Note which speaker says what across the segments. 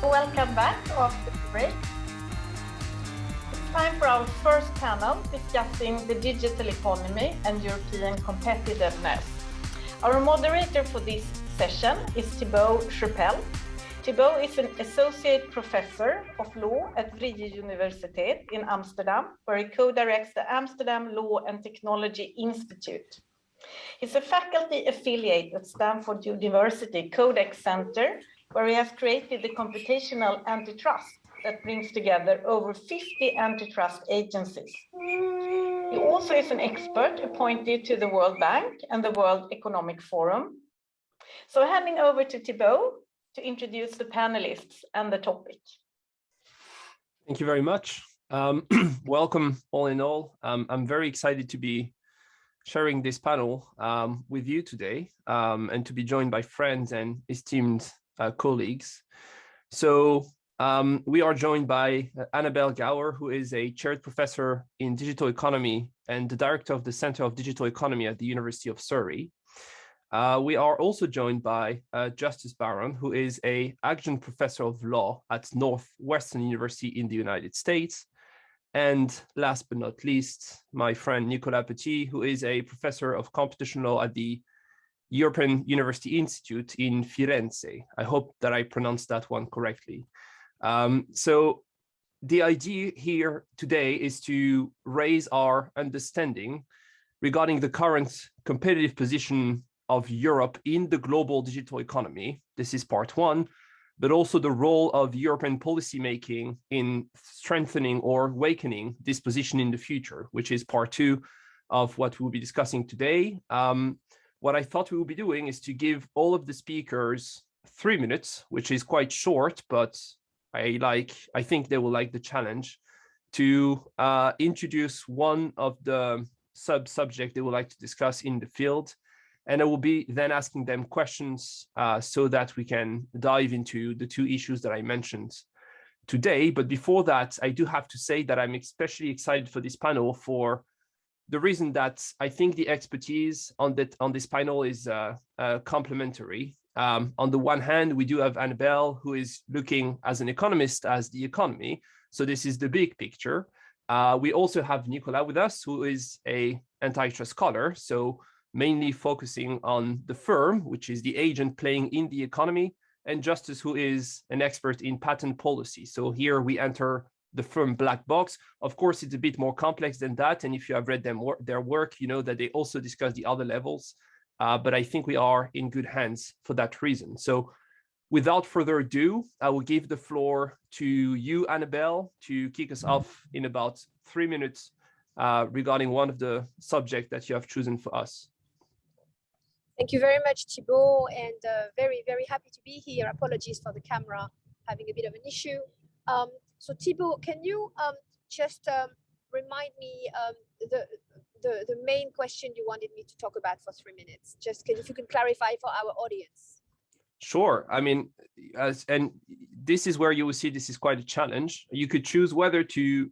Speaker 1: Welcome back after the break. It's time for our first panel discussing the digital economy and European competitiveness. Our moderator for this session is Thibault Schrepel. Thibault is an associate professor of law at Vrije Universiteit in Amsterdam, where he co-directs the Amsterdam Law and Technology Institute. He's a faculty affiliate at Stanford University Codex Center, where he has created the computational antitrust that brings together over 50 antitrust agencies. He also is an expert appointed to the World Bank and the World Economic Forum. So handing over to Thibault to introduce the panelists and the topic.
Speaker 2: Thank you very much. Welcome all in all. I'm very excited to be sharing this panel with you today and to be joined by friends and esteemed colleagues. So we are joined by Annabelle Gawer, who is a chaired professor in digital economy and the director of the Center of Digital Economy at the University of Surrey. We are also joined by Justus, who is an adjunct professor of law at Northwestern University in the United States. And last but not least, my friend Nicolas Petit, who is a professor of competition law at the European University Institute in Firenze. I hope that I pronounced that one correctly. So the idea here today is to raise our understanding regarding the current competitive position of Europe in the global digital economy. This is part one, but also the role of European policymaking in strengthening or awakening this position in the future, which is part two of what we'll be discussing today. What I thought we would be doing is to give all of the speakers 3 minutes, which is quite short, but I think they will like the challenge to introduce one of the sub-subjects they would like to discuss in the field. And I will be then asking them questions so that we can dive into the two issues that I mentioned today. But before that, I do have to say that I'm especially excited for this panel for the reason that I think the expertise on this panel is complementary. On the one hand, we do have Annabelle, who is looking as an economist as the economy. So this is the big picture. We also have Nicolas with us, who is an antitrust scholar. So mainly focusing on the firm, which is the agent playing in the economy, and Justus, who is an expert in patent policy. So here we enter the firm black box. Of course, it's a bit more complex than that. And if you have read their work, you know that they also discuss the other levels. But I think we are in good hands for that reason. So without further ado, I will give the floor to you, Annabelle, to kick us off in about 3 minutes regarding one of the subjects that you have chosen for us.
Speaker 3: Thank you very much, Thibault, and very, very happy to be here. Apologies for the camera having a bit of an issue. So Thibault, can you just remind me the main question you wanted me to talk about for 3 minutes? Just if you can clarify for our audience.
Speaker 2: Sure. I mean, and this is where you will see this is quite a challenge. You could choose whether to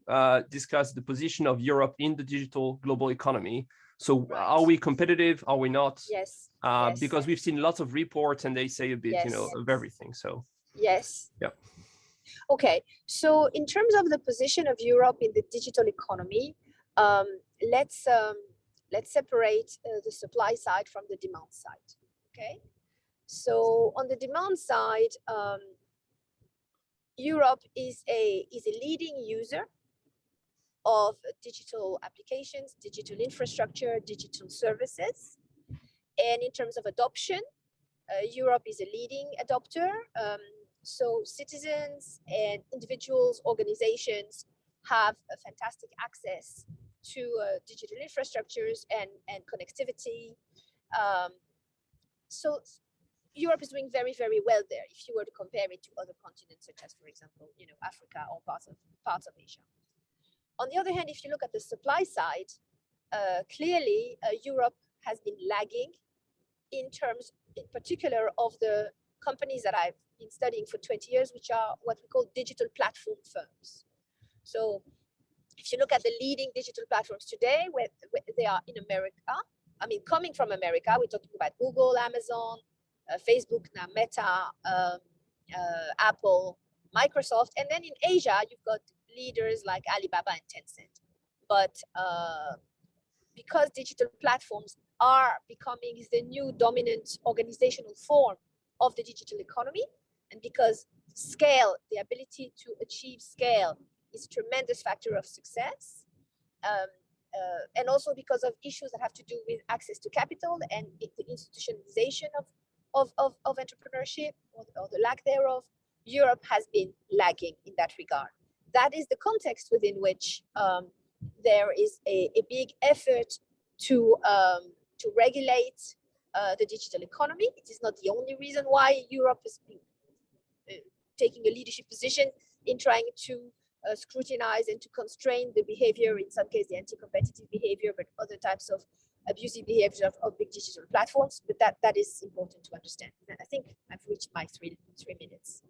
Speaker 2: discuss the position of Europe in the digital global economy. So right. Are we competitive? Are we not?
Speaker 3: Yes.
Speaker 2: Because we've seen lots of reports and they say a bit,
Speaker 3: yes.
Speaker 2: You know, of everything. So
Speaker 3: yes.
Speaker 2: Yeah.
Speaker 3: Okay. So in terms of the position of Europe in the digital economy, let's separate the supply side from the demand side. Okay. So on the demand side, Europe is a leading user of digital applications, digital infrastructure, digital services. And in terms of adoption, Europe is a leading adopter. So citizens and individuals, organizations have a fantastic access to digital infrastructures and connectivity. So Europe is doing very, very well there if you were to compare it to other continents, such as, for example, you know, Africa or parts of Asia. On the other hand, if you look at the supply side, clearly Europe has been lagging in terms, in particular, of the companies that I've been studying for 20 years, which are what we call digital platform firms. So if you look at the leading digital platforms today, where they are in America, I mean, coming from America, we're talking about Google, Amazon, Facebook, now Meta, Apple, Microsoft. And then in Asia, you've got leaders like Alibaba and Tencent. But because digital platforms are becoming the new dominant organizational form of the digital economy, and because scale, the ability to achieve scale, is a tremendous factor of success, and also because of issues that have to do with access to capital and the institutionalization of entrepreneurship, or the lack thereof, Europe has been lagging in that regard. That is the context within which there is a big effort to regulate the digital economy. It is not the only reason why Europe is taking a leadership position in trying to scrutinize and to constrain the behavior, in some cases the anti-competitive behavior, but other types of abusive behavior of big digital platforms. But that is important to understand. I think I've reached my three minutes.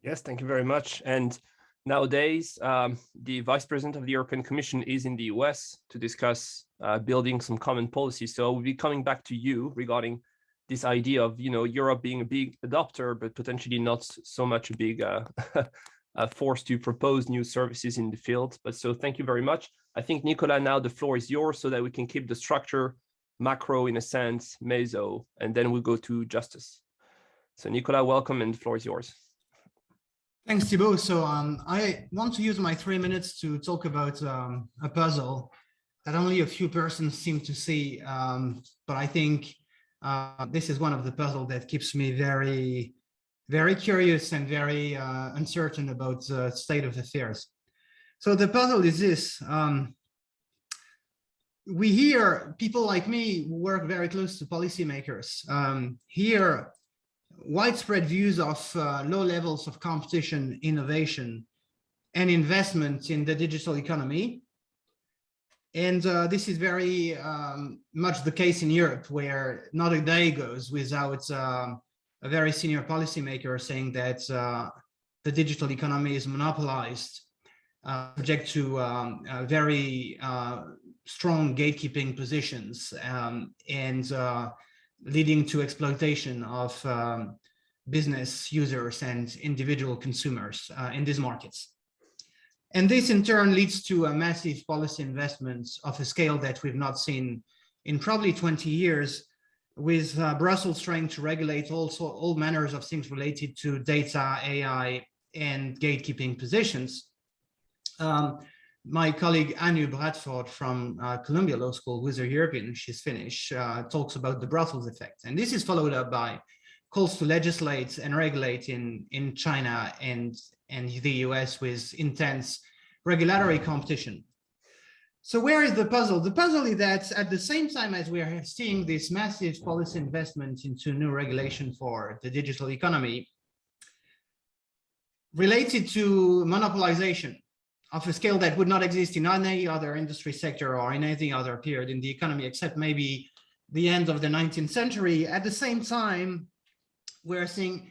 Speaker 2: Yes, thank you very much. And nowadays, the Vice President of the European Commission is in the US to discuss building some common policies. So we'll be coming back to you regarding this idea of, Europe being a big adopter, but potentially not so much a big force to propose new services in the field. But so thank you very much. I think, Nicolas, now the floor is yours so that we can keep the structure macro in a sense, meso, and then we'll go to Justus. So Nicolas, welcome, and the floor is yours.
Speaker 4: Thanks, Thibault. So I want to use my 3 minutes to talk about a puzzle that only a few persons seem to see, but I think this is one of the puzzles that keeps me very, very curious and very uncertain about the state of affairs. So the puzzle is this. We hear people like me who work very close to policymakers hear widespread views of low levels of competition, innovation, and investment in the digital economy. And this is very much the case in Europe, where not a day goes without a very senior policymaker saying that the digital economy is monopolized, subject to very strong gatekeeping positions, and leading to exploitation of business users and individual consumers in these markets. And this in turn leads to a massive policy investments of a scale that we've not seen in probably 20 years, with Brussels trying to regulate also all manners of things related to data, AI, and gatekeeping positions. My colleague Anu Bradford from Columbia Law School, who's a European, she's Finnish, talks about the Brussels effect. And this is followed up by calls to legislate and regulate in China and the US with intense regulatory competition. So where is the puzzle? The puzzle is that at the same time as we are seeing this massive policy investment into new regulation for the digital economy, related to monopolization of a scale that would not exist in any other industry sector or in any other period in the economy, except maybe the end of the 19th century. At the same time, we're seeing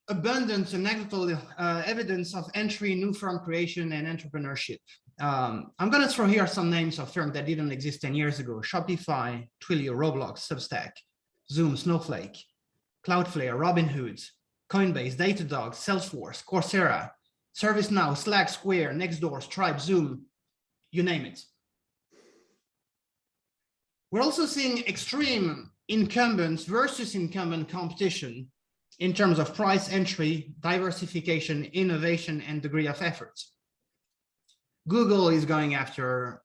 Speaker 4: abundant and anecdotal evidence of entry, new firm creation, and entrepreneurship. I'm going to throw here some names of firms that didn't exist 10 years ago: Shopify, Twilio, Roblox, Substack, Zoom, Snowflake, Cloudflare, Robinhood, Coinbase, Datadog, Salesforce, Coursera, ServiceNow, Slack, Square, Nextdoor, Stripe, Zoom, you name it. We're also seeing extreme incumbents versus incumbent competition in terms of price entry, diversification, innovation, and degree of effort. Google is going after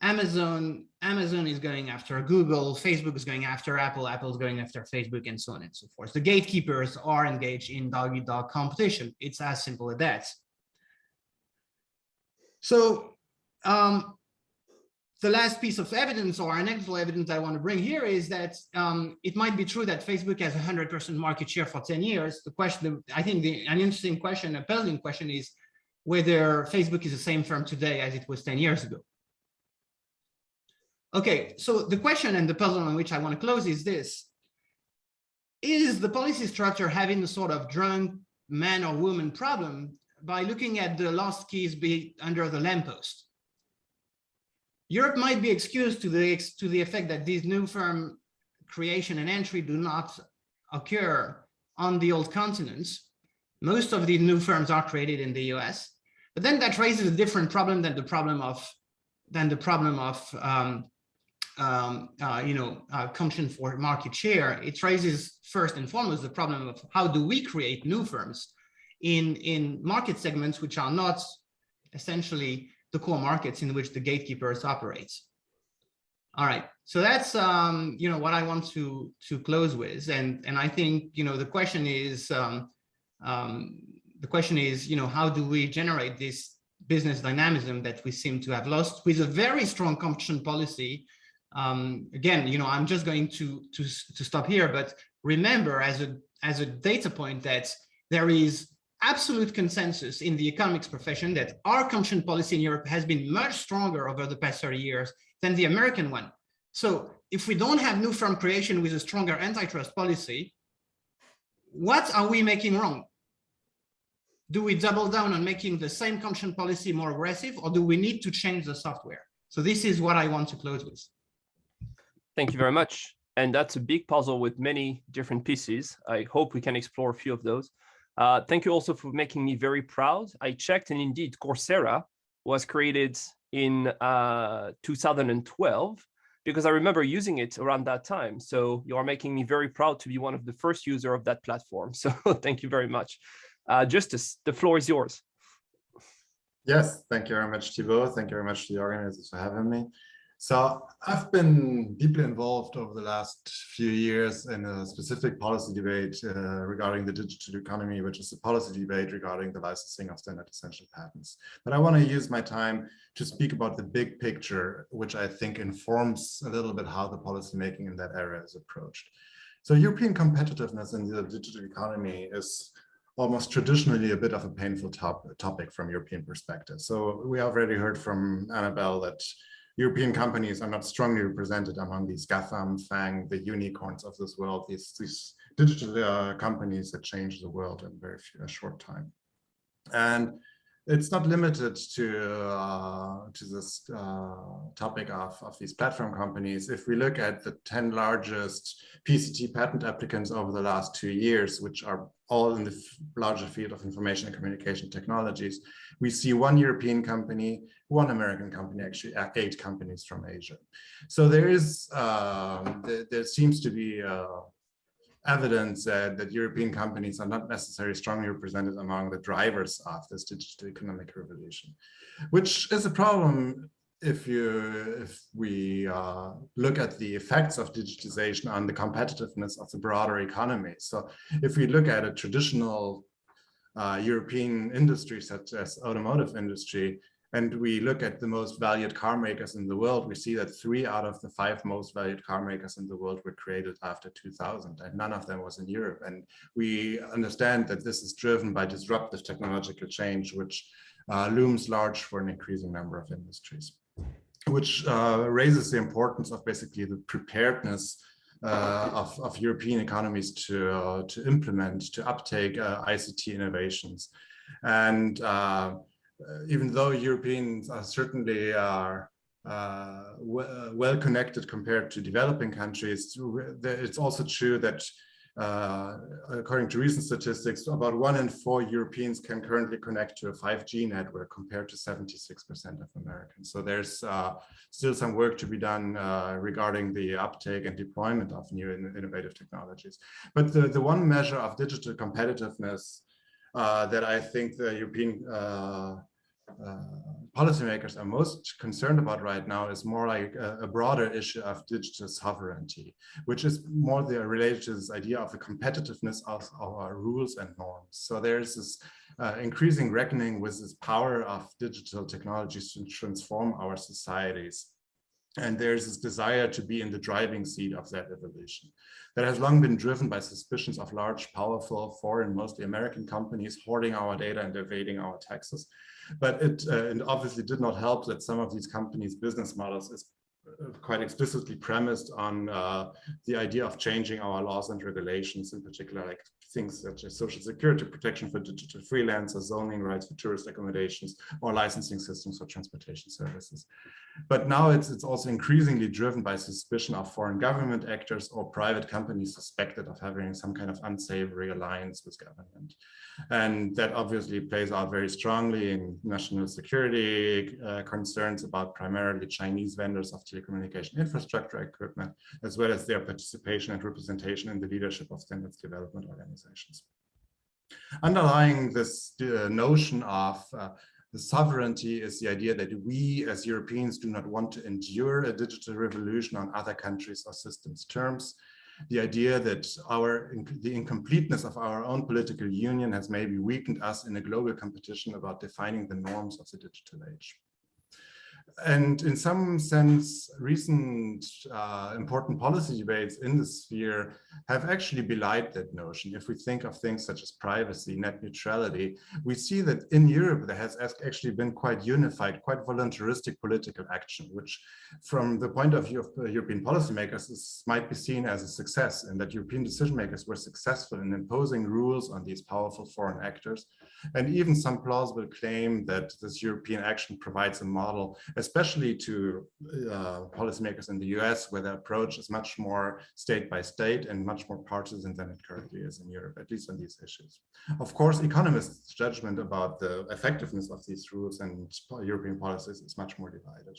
Speaker 4: Amazon, Amazon is going after Google, Facebook is going after Apple, Apple is going after Facebook, and so on and so forth. The gatekeepers are engaged in dog-eat-dog competition. It's as simple as that. So the last piece of evidence or anecdotal evidence I want to bring here is that it might be true that Facebook has 100% market share for 10 years. The question, I think an interesting question, a puzzling question, is whether Facebook is the same firm today as it was 10 years ago. Okay, so the question and the puzzle on which I want to close is this. Is the policy structure having the sort of drunk man or woman problem by looking at the lost keys under the lamppost? Europe might be excused to the effect that these new firm creation and entry do not occur on the old continents, Most of these new firms are created in the US, but then that raises a different problem than the problem of competition for market share. It raises first and foremost the problem of how do we create new firms in market segments which are not essentially the core markets in which the gatekeepers operate. All right, so that's what I want to close with, and I think the question is how do we generate this business dynamism that we seem to have lost with a very strong competition policy. Again, I'm just going to stop here, but remember as a data point that there is absolute consensus in the economics profession that our competition policy in Europe has been much stronger over the past 30 years than the American one. So if we don't have new firm creation with a stronger antitrust policy, what are we making wrong? Do we double down on making the same competition policy more aggressive, or do we need to change the software? So this is what I want to close with.
Speaker 2: Thank you very much. And that's a big puzzle with many different pieces. I hope we can explore a few of those. Thank you also for making me very proud. I checked, and indeed, Coursera was created in 2012, because I remember using it around that time. So you are making me very proud to be one of the first users of that platform. So thank you very much. Justus, the floor is yours.
Speaker 5: Yes, thank you very much, Thibault. Thank you very much to the organizers for having me. So I've been deeply involved over the last few years in a specific policy debate regarding the digital economy, which is a policy debate regarding the licensing of standard essential patents. But I want to use my time to speak about the big picture, which I think informs a little bit how the policymaking in that area is approached. So European competitiveness in the digital economy is almost traditionally a bit of a painful topic from European perspective. So we already heard from Annabelle that European companies are not strongly represented among these GAFAM, FANG, the unicorns of this world, these digital companies that change the world in a short time. And it's not limited to this topic of these platform companies. If we look at the 10 largest PCT patent applicants over the last 2 years, which are all in the larger field of information and communication technologies, we see one European company, one American company, actually 8 companies from Asia. So there is, there seems to be evidence that European companies are not necessarily strongly represented among the drivers of this digital economic revolution, which is a problem if we look at the effects of digitization on the competitiveness of the broader economy. So if we look at a traditional European industry such as automotive industry, and we look at the most valued car makers in the world, we see that 3 out of the 5 most valued car makers in the world were created after 2000, and none of them was in Europe. And we understand that this is driven by disruptive technological change, which looms large for an increasing number of industries, which raises the importance of basically the preparedness of European economies to implement, to uptake ICT innovations. And even though Europeans are certainly well connected compared to developing countries, it's also true that according to recent statistics, about 1 in 4 Europeans can currently connect to a 5G network compared to 76% of Americans. So there's still some work to be done regarding the uptake and deployment of new innovative technologies. But the one measure of digital competitiveness that I think the European policymakers are most concerned about right now is more like a broader issue of digital sovereignty, which is more related to this idea of the competitiveness of our rules and norms. So there's this increasing reckoning with this power of digital technologies to transform our societies. And there's this desire to be in the driving seat of that evolution that has long been driven by suspicions of large, powerful, foreign, mostly American companies hoarding our data and evading our taxes. But it obviously did not help that some of these companies' business models is quite explicitly premised on the idea of changing our laws and regulations, in particular, like things such as social security protection for digital freelancers, zoning rights for tourist accommodations, or licensing systems for transportation services. But now it's also increasingly driven by suspicion of foreign government actors or private companies suspected of having some kind of unsavory alliance with government. And that obviously plays out very strongly in national security concerns about primarily Chinese vendors of telecommunication infrastructure equipment, as well as their participation and representation in the leadership of standards development organizations. Underlying this notion of the sovereignty is the idea that we as Europeans do not want to endure a digital revolution on other countries' or systems' terms. The idea that the incompleteness of our own political union has maybe weakened us in a global competition about defining the norms of the digital age. And in some sense, recent important policy debates in this sphere have actually belied that notion. If we think of things such as privacy, net neutrality, we see that in Europe there has actually been quite unified, quite voluntaristic political action, which from the point of view of European policymakers might be seen as a success, and that European decision makers were successful in imposing rules on these powerful foreign actors. And even some plausible claim that this European action provides a model, especially to policymakers in the US, where the approach is much more state by state and much more partisan than it currently is in Europe, at least on these issues. Of course, economists' judgment about the effectiveness of these rules and European policies is much more divided.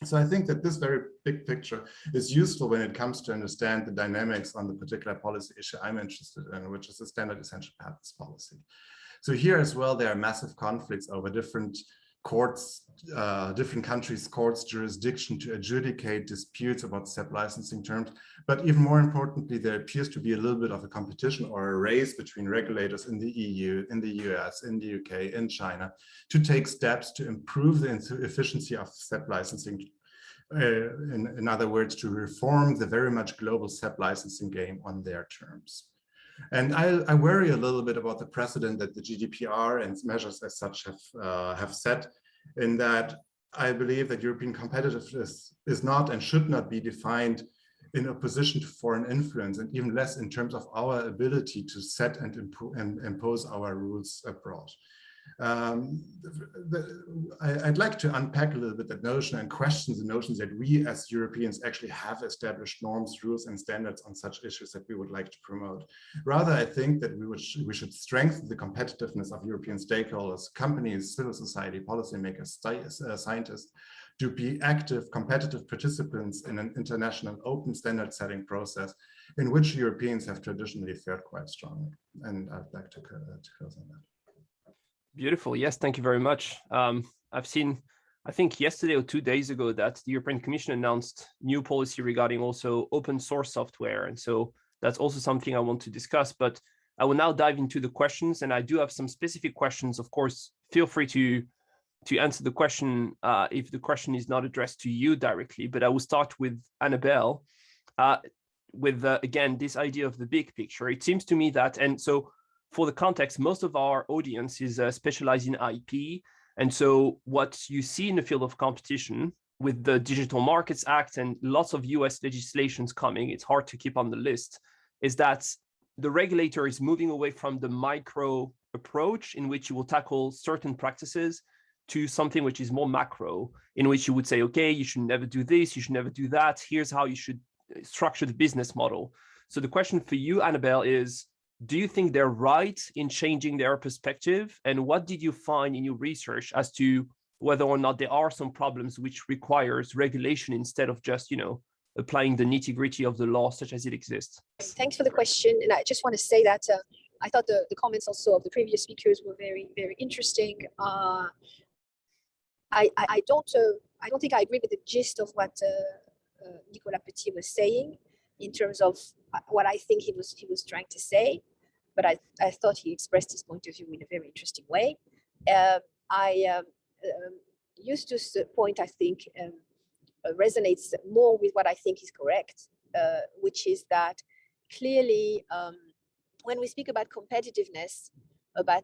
Speaker 5: So I think that this very big picture is useful when it comes to understand the dynamics on the particular policy issue I'm interested in, which is the standard essential patents policy. So here as well, there are massive conflicts over different courts, different countries' courts' jurisdiction to adjudicate disputes about SEP licensing terms. But even more importantly, there appears to be a little bit of a competition or a race between regulators in the EU, in the US, in the UK, in China, to take steps to improve the efficiency of SEP licensing. In other words, to reform the very much global SEP licensing game on their terms. And I worry a little bit about the precedent that the GDPR and measures as such have set, in that I believe that European competitiveness is not and should not be defined in opposition to foreign influence, and even less in terms of our ability to set and impose our rules abroad. I'd like to unpack a little bit that notion and question the notions that we as Europeans actually have established norms, rules, and standards on such issues that we would like to promote. Rather, I think that we should strengthen the competitiveness of European stakeholders, companies, civil society, policymakers, scientists, to be active, competitive participants in an international open standard setting process in which Europeans have traditionally fared quite strongly. And I'd like to close on that.
Speaker 2: Beautiful. Yes, thank you very much. I've seen, I think yesterday or 2 days ago, that the European Commission announced new policy regarding also open source software. And so that's also something I want to discuss, but I will now dive into the questions, and I do have some specific questions. Of course, feel free to answer the question if the question is not addressed to you directly, but I will start with Annabelle with, again, this idea of the big picture. It seems to me that, and so for the context, most of our audience is specialized in IP. And so what you see in the field of competition with the Digital Markets Act and lots of US legislations coming, it's hard to keep on the list, is that the regulator is moving away from the micro approach in which you will tackle certain practices to something which is more macro, in which you would say, okay, you should never do this, you should never do that. Here's how you should structure the business model. So the question for you, Annabelle, is, do you think they're right in changing their perspective? And what did you find in your research as to whether or not there are some problems which requires regulation instead of just, applying the nitty-gritty of the law such as it exists?
Speaker 3: Thanks for the question. And I just want to say that I thought the comments also of the previous speakers were very, very interesting. I don't think I agree with the gist of what Nicolas Petit was saying in terms of what I think he was trying to say, but I thought he expressed his point of view in a very interesting way. Justus' point, I think, resonates more with what I think is correct, which is that clearly when we speak about competitiveness, about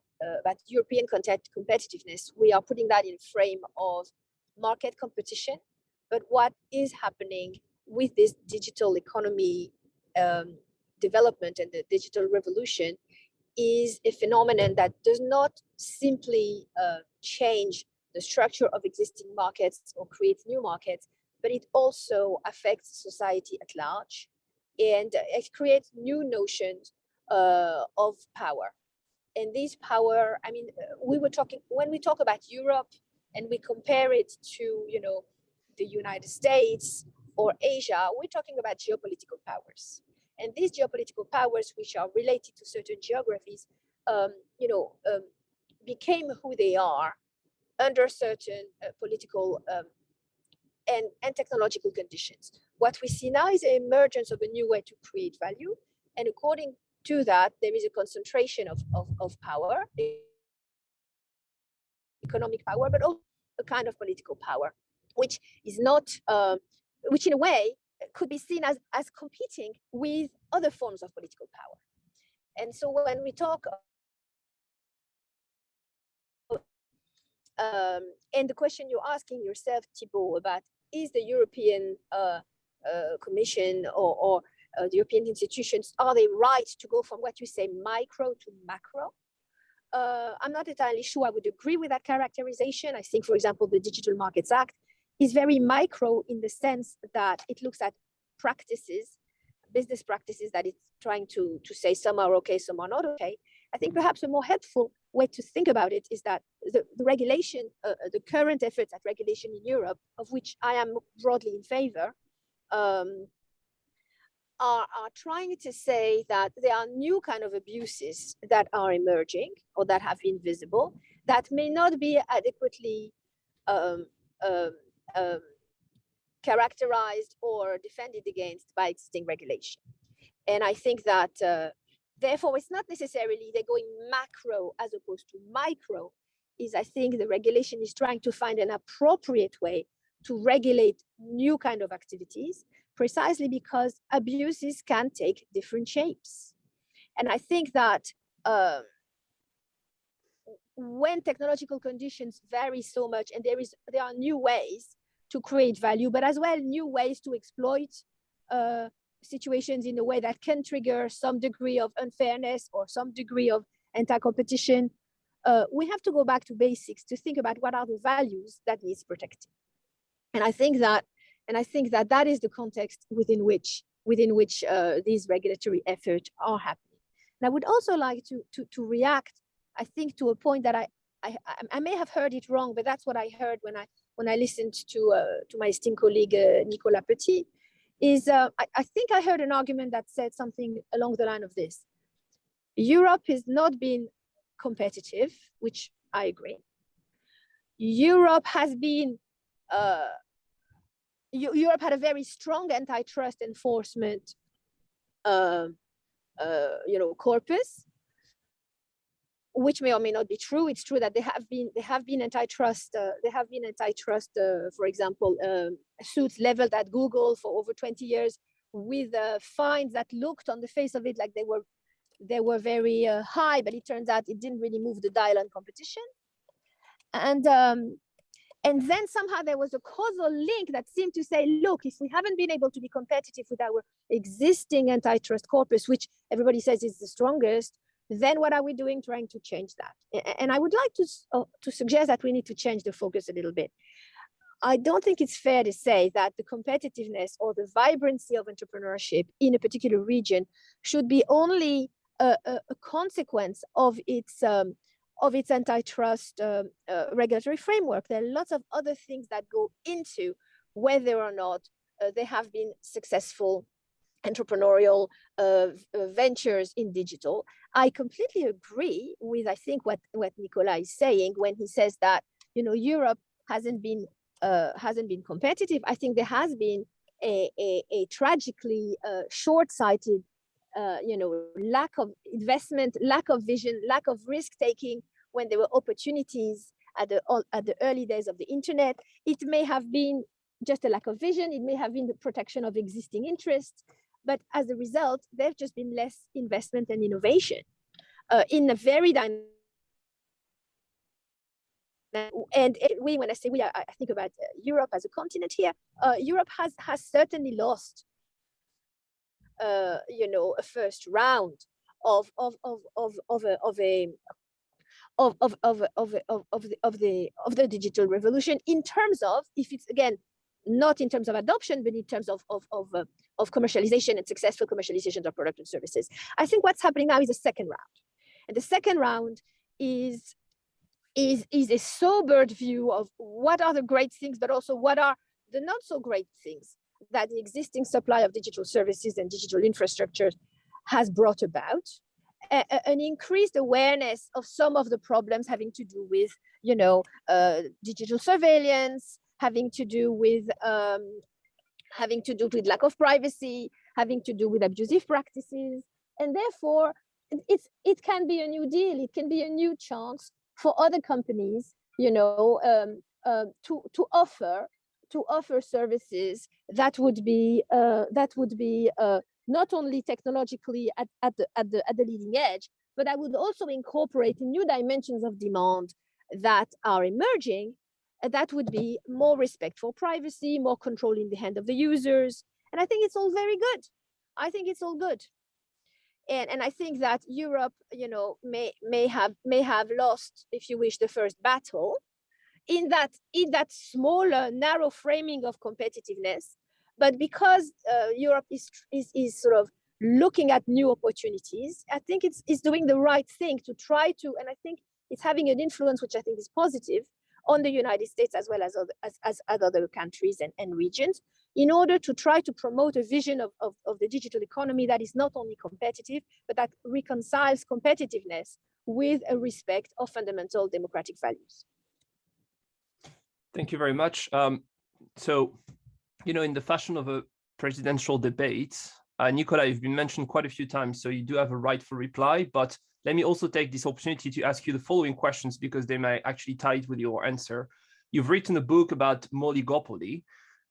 Speaker 3: European competitiveness, we are putting that in frame of market competition. But what is happening with this digital economy development and the digital revolution is a phenomenon that does not simply change the structure of existing markets or create new markets, but it also affects society at large, and it creates new notions of power. And this power, I mean, when we talk about Europe and we compare it to, you know, the United States or Asia, we're talking about geopolitical powers. And these geopolitical powers, which are related to certain geographies, became who they are under certain political and technological conditions. What we see now is an emergence of a new way to create value. And according to that, there is a concentration of power, economic power, but also a kind of political power, which is not, which in a way could be seen as competing with other forms of political power. And so when we talk, and the question you're asking yourself, Thibault, about is the European Commission or the European institutions, are they right to go from what you say micro to macro? I'm not entirely sure I would agree with that characterization. I think, for example, the Digital Markets Act is very micro in the sense that it looks at practices, business practices that it's trying to say some are okay, some are not okay. I think perhaps a more helpful way to think about it is that the regulation, the current efforts at regulation in Europe, of which I am broadly in favor, are trying to say that there are new kind of abuses that are emerging or that have been visible that may not be adequately characterized or defended against by existing regulation. And I think that therefore it's not necessarily they're going macro as opposed to micro, is I think the regulation is trying to find an appropriate way to regulate new kind of activities, precisely because abuses can take different shapes. And I think that when technological conditions vary so much, and there are new ways to create value, but as well new ways to exploit situations in a way that can trigger some degree of unfairness or some degree of anti-competition, we have to go back to basics to think about what are the values that needs protecting. And I think that that is the context within which these regulatory efforts are happening. And I would also like to react, I think, to a point that I may have heard it wrong, but that's what I heard when I listened to my esteemed colleague Nicolas Petit. I think I heard an argument that said something along the line of this: Europe has not been competitive, which I agree. Europe has been Europe had a very strong antitrust enforcement, corpus, which may or may not be true. It's true that there have been antitrust. For example, suits leveled at Google for over 20 years, with fines that looked on the face of it like they were very high, but it turns out it didn't really move the dial on competition. And then somehow there was a causal link that seemed to say, look, if we haven't been able to be competitive with our existing antitrust corpus, which everybody says is the strongest, then what are we doing trying to change that? And I would like to suggest that we need to change the focus a little bit. I don't think it's fair to say that the competitiveness or the vibrancy of entrepreneurship in a particular region should be only a consequence of its antitrust regulatory framework. There are lots of other things that go into whether or not there have been successful entrepreneurial ventures in digital. I completely agree with, I think, what Nicolas is saying when he says that, Europe hasn't been competitive. I think there has been a tragically short-sighted lack of investment, lack of vision, lack of risk-taking when there were opportunities at the early days of the internet. It may have been just a lack of vision. It may have been the protection of existing interests. But as a result, there's just been less investment and innovation in a very dynamic. And when I say we, I think about Europe as a continent here. Europe has certainly lost you know, a first round of the digital revolution, in terms of, if it's again not in terms of adoption, but in terms of commercialization and successful commercialization of products and services. I think what's happening now is a second round, and the second round is a sobered view of what are the great things, but also what are the not so great things that the existing supply of digital services and digital infrastructure has brought about. An increased awareness of some of the problems having to do with, you know, digital surveillance, having to do with lack of privacy, having to do with abusive practices, and therefore it can be a new deal. It can be a new chance for other companies, you know, to offer services that would be not only technologically at the leading edge, but that would also incorporate new dimensions of demand that are emerging, that would be more respect for privacy, more control in the hand of the users. And I think it's all very good. I think it's all good. And I think that Europe, you know, may have lost, if you wish, the first battle in that smaller, narrow framing of competitiveness. But because Europe is sort of looking at new opportunities, I think it's doing the right thing to try to, and I think it's having an influence which I think is positive on the United States as well as other countries and regions, in order to try to promote a vision of the digital economy that is not only competitive, but that reconciles competitiveness with a respect of fundamental democratic values.
Speaker 2: Thank you very much. So, you know, in the fashion of a presidential debate, Nicolas, you've been mentioned quite a few times, so you do have a right for reply, but let me also take this opportunity to ask you the following questions because they may actually tie it with your answer. You've written a book about oligopoly.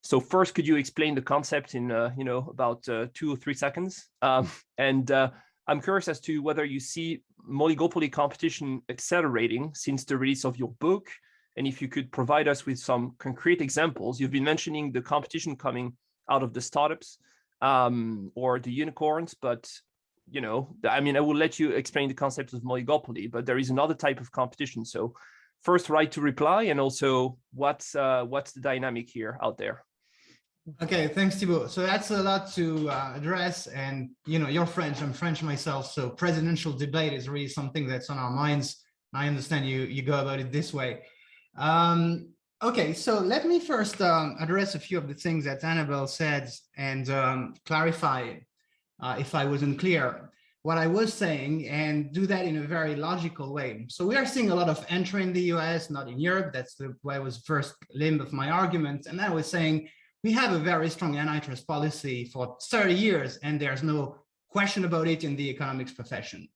Speaker 2: So first, could you explain the concept in, you know, about 2 or 3 seconds? And I'm curious as to whether you see oligopoly competition accelerating since the release of your book, and if you could provide us with some concrete examples. You've been mentioning the competition coming out of the startups or the unicorns, but you know, I mean, I will let you explain the concept of oligopoly, but there is another type of competition. So first, right to reply, and also what's the dynamic here out there?
Speaker 4: Okay, thanks, Thibault. So that's a lot to address, and you know, you're French, I'm French myself, so presidential debate is really something that's on our minds. I understand you go about it this way. Okay, so let me first address a few of the things that Annabelle said and clarify if I wasn't clear what I was saying, and do that in a very logical way. So we are seeing a lot of entry in the US, not in Europe. That's why was first limb of my argument. And I was saying we have a very strong antitrust policy for 30 years, and there's no question about it in the economics profession.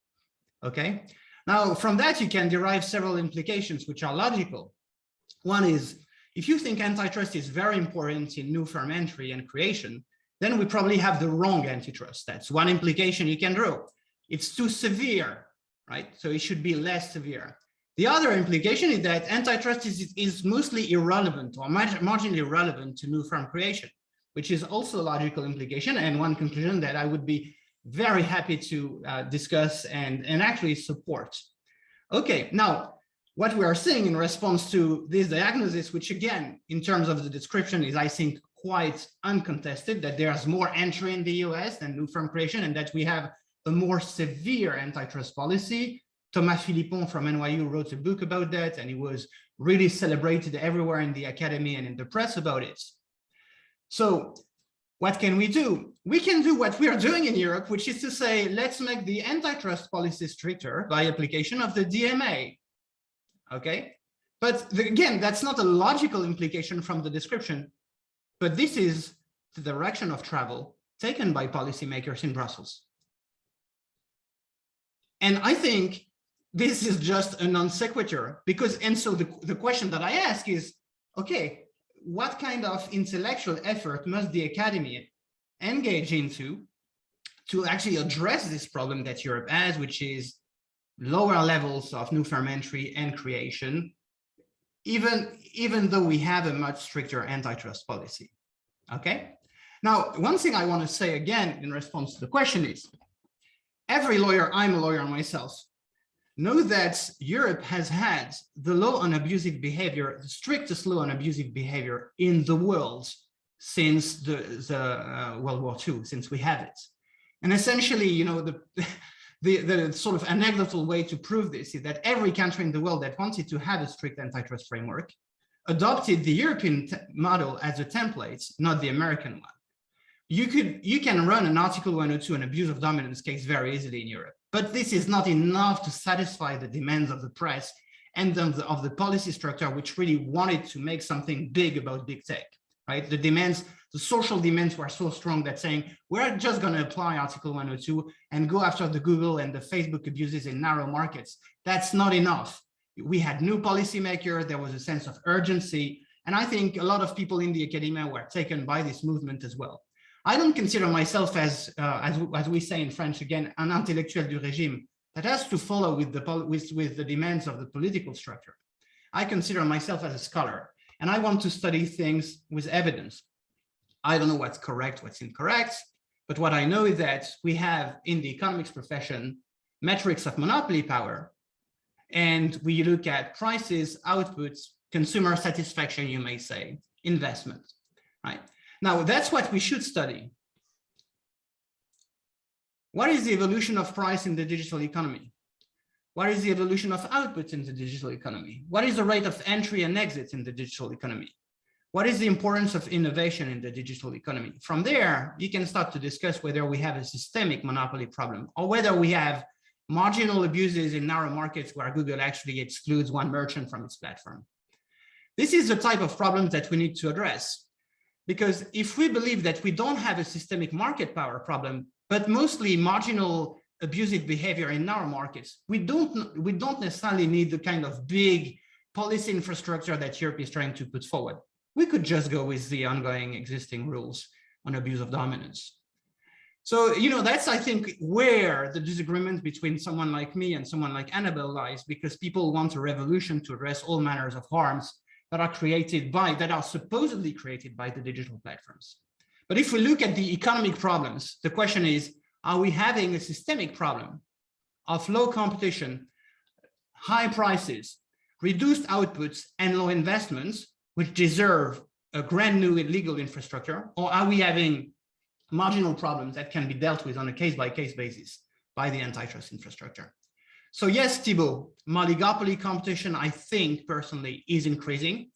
Speaker 4: Okay, now from that you can derive several implications which are logical. One is, if you think antitrust is very important in new firm entry and creation, then we probably have the wrong antitrust. That's one implication you can draw. It's too severe, right? So it should be less severe. The other implication is that antitrust is mostly irrelevant or marginally irrelevant to new firm creation, which is also a logical implication, and one conclusion that I would be very happy to discuss and actually support. Okay, now, what we are seeing in response to this diagnosis, which again, in terms of the description is, I think, quite uncontested, that there's more entry in the US than new firm creation, and that we have a more severe antitrust policy. Thomas Philippon from NYU wrote a book about that, and he was really celebrated everywhere in the academy and in the press about it. So what can we do? We can do what we are doing in Europe, which is to say, let's make the antitrust policy stricter by application of the DMA. Okay, but again, that's not a logical implication from the description, but this is the direction of travel taken by policymakers in Brussels. And I think this is just a non sequitur, because, and so the question that I ask is, okay, what kind of intellectual effort must the academy engage into to actually address this problem that Europe has, which is lower levels of new firm entry and creation, even though we have a much stricter antitrust policy. Okay, Now, one thing I want to say again in response to the question is, every lawyer, I'm a lawyer myself, know that Europe has had the law on abusive behavior, the strictest law on abusive behavior in the world since the World War II, since we have it. And essentially, you know, the sort of anecdotal way to prove this is that every country in the world that wanted to have a strict antitrust framework adopted the European model as a template, not the American one. You can run an Article 102, an abuse of dominance case very easily in Europe, but this is not enough to satisfy the demands of the press and of the policy structure, which really wanted to make something big about big tech, right? The demands, the social demands were so strong that saying, we're just going to apply Article 102 and go after the Google and the Facebook abuses in narrow markets. That's not enough. We had new policymakers, there was a sense of urgency, and I think a lot of people in the academia were taken by this movement as well. I don't consider myself as we say in French again, an intellectuel du régime that has to follow with the demands of the political structure. I consider myself as a scholar, and I want to study things with evidence. I don't know what's correct, what's incorrect, but what I know is that we have in the economics profession metrics of monopoly power, and we look at prices, outputs, consumer satisfaction, you may say, investment, right? Now, that's what we should study. What is the evolution of price in the digital economy? What is the evolution of outputs in the digital economy? What is the rate of entry and exit in the digital economy? What is the importance of innovation in the digital economy? From there, you can start to discuss whether we have a systemic monopoly problem or whether we have marginal abuses in narrow markets where Google actually excludes one merchant from its platform. This is the type of problems that we need to address. Because if we believe that we don't have a systemic market power problem, but mostly marginal abusive behavior in narrow markets, we don't necessarily need the kind of big policy infrastructure that Europe is trying to put forward. We could just go with the ongoing existing rules on abuse of dominance. So, you know, that's, I think, where the disagreement between someone like me and someone like Annabelle lies, because people want a revolution to address all manners of harms that are supposedly created by the digital platforms. But if we look at the economic problems, the question is, are we having a systemic problem of low competition, high prices, reduced outputs, and low investments, which deserve a brand new legal infrastructure? Or are we having marginal problems that can be dealt with on a case-by-case basis by the antitrust infrastructure? So yes, Thibault, oligopoly competition, I think personally, is increasing.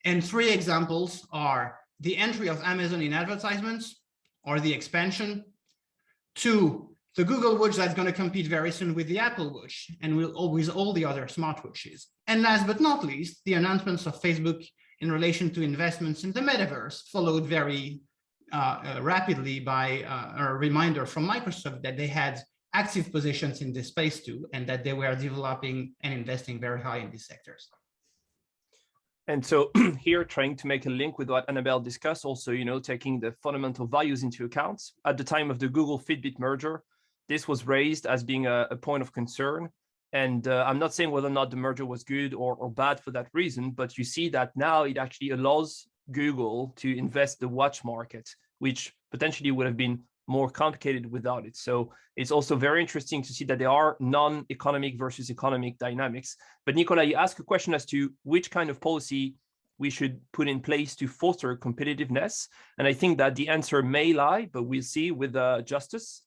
Speaker 4: And three examples are the entry of Amazon in advertisements or the expansion. Two, the Google Watch that's going to compete very soon with the Apple Watch and with all the other smartwatches. And last but not least, the announcements of Facebook in relation to investments in the metaverse, followed very rapidly by a reminder from Microsoft that they had active positions in this space too, and that they were developing and investing very high in these sectors.
Speaker 2: And so here, trying to make a link with what Annabelle discussed, also, you know, taking the fundamental values into account. At the time of the Google Fitbit merger, this was raised as being a point of concern. And I'm not saying whether or not the merger was good or bad for that reason, but you see that now it actually allows Google to invest the watch market, which potentially would have been more complicated without it. So it's also very interesting to see that there are non-economic versus economic dynamics. But Nicolas, you asked a question as to which kind of policy we should put in place to foster competitiveness. And I think that the answer may lie, but we'll see with Justus.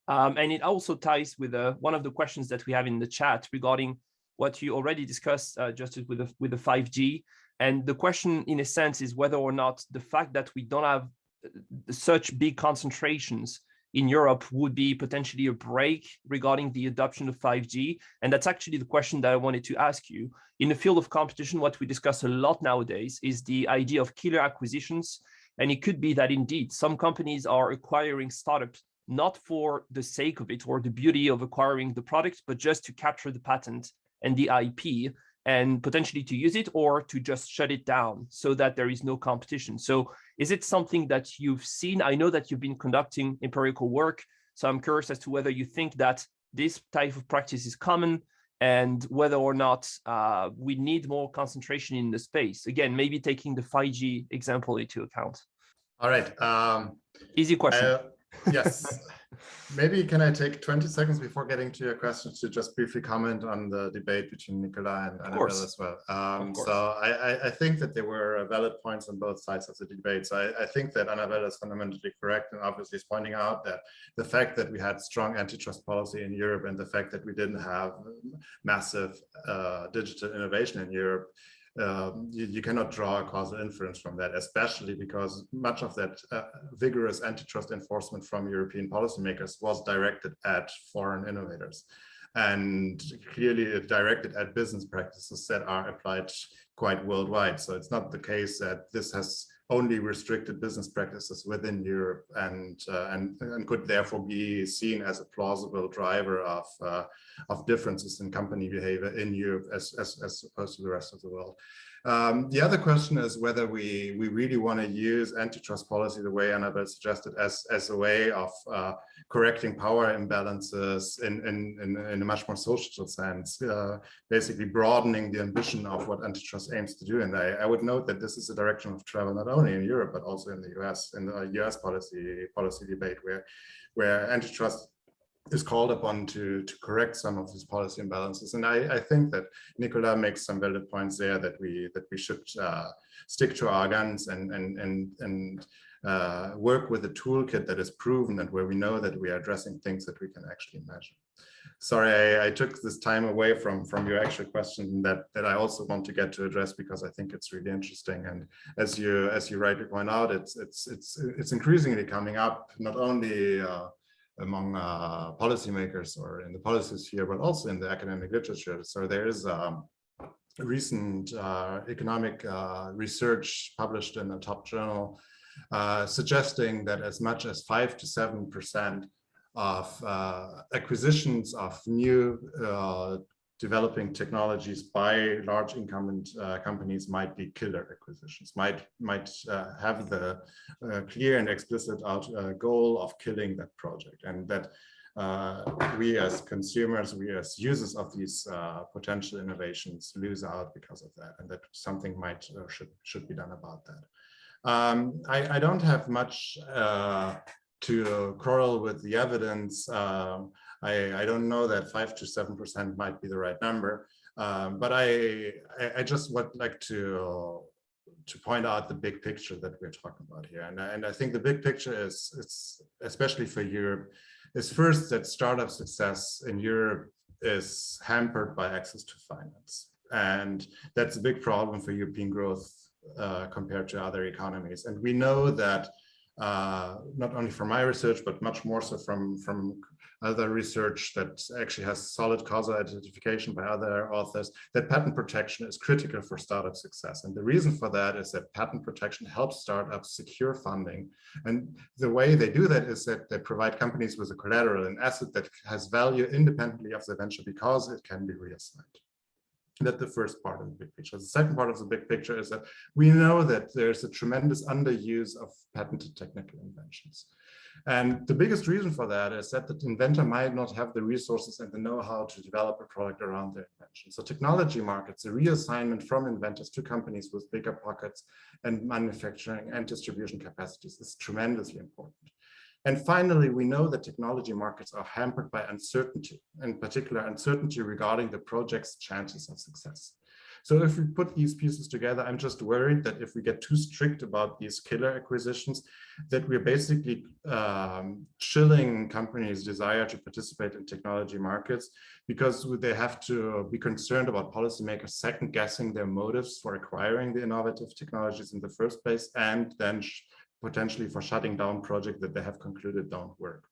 Speaker 2: And it also ties with one of the questions that we have in the chat regarding what you already discussed, Justus, with the 5G. And the question, in a sense, is whether or not the fact that we don't have such big concentrations in Europe would be potentially a break regarding the adoption of 5G. And that's actually the question that I wanted to ask you. In the field of competition, what we discuss a lot nowadays is the idea of killer acquisitions. And it could be that indeed some companies are acquiring startups not for the sake of it or the beauty of acquiring the product, but just to capture the patent and the IP and potentially to use it or to just shut it down so that there is no competition. So is it something that you've seen? I know that you've been conducting empirical work, so I'm curious as to whether you think that this type of practice is common and whether or not we need more concentration in the space. Again, maybe taking the 5G example into account.
Speaker 5: All right.
Speaker 2: Easy question.
Speaker 5: Yes. Maybe can I take 20 seconds before getting to your questions to just briefly comment on the debate between Nicolas and Annabelle as well. So I think that there were valid points on both sides of the debate. So I think that Annabelle is fundamentally correct, and obviously is pointing out that the fact that we had strong antitrust policy in Europe and the fact that we didn't have massive digital innovation in Europe, you cannot draw a causal inference from that, especially because much of that vigorous antitrust enforcement from European policymakers was directed at foreign innovators, and clearly directed at business practices that are applied quite worldwide. So it's not the case that this has only restricted business practices within Europe and could therefore be seen as a plausible driver of differences in company behavior in Europe as opposed to the rest of the world. The other question is whether we really want to use antitrust policy the way Annabelle suggested as a way of correcting power imbalances in a much more social sense, basically broadening the ambition of what antitrust aims to do. And I would note that this is a direction of travel not only in Europe but also in the US, in the US policy debate, where antitrust is called upon to correct some of these policy imbalances. And I think that Nicolas makes some valid points there, that we should stick to our guns and work with a toolkit that is proven and where we know that we are addressing things that we can actually measure. Sorry, I took this time away from your actual question that I also want to get to address, because I think it's really interesting. And as you rightly point out, it's increasingly coming up not only among policymakers or in the policy sphere, but also in the academic literature. So there is a recent economic research published in a top journal suggesting that as much as 5 to 7% of acquisitions of new developing technologies by large incumbent companies might be killer acquisitions, might have the clear and explicit goal of killing that project, and that we as consumers, we as users of these potential innovations lose out because of that, and that something might should be done about that. I don't have much to quarrel with the evidence. I don't know that 5 to 7% might be the right number, but I just would like to point out the big picture that we're talking about here. And I think the big picture is, especially for Europe, is first that startup success in Europe is hampered by access to finance. And that's a big problem for European growth compared to other economies. And we know that not only from my research, but much more so from other research that actually has solid causal identification by other authors, that patent protection is critical for startup success. And the reason for that is that patent protection helps startups secure funding. And the way they do that is that they provide companies with a collateral, an asset that has value independently of the venture because it can be reassigned. That's the first part of the big picture. The second part of the big picture is that we know that there's a tremendous underuse of patented technical inventions. And the biggest reason for that is that the inventor might not have the resources and the know-how to develop a product around their invention. So technology markets, a reassignment from inventors to companies with bigger pockets and manufacturing and distribution capacities is tremendously important. And finally, we know that technology markets are hampered by uncertainty, in particular uncertainty regarding the project's chances of success. So if we put these pieces together, I'm just worried that if we get too strict about these killer acquisitions, that we're basically chilling companies' desire to participate in technology markets, because they have to be concerned about policymakers second guessing their motives for acquiring the innovative technologies in the first place, and then potentially for shutting down projects that they have concluded don't work.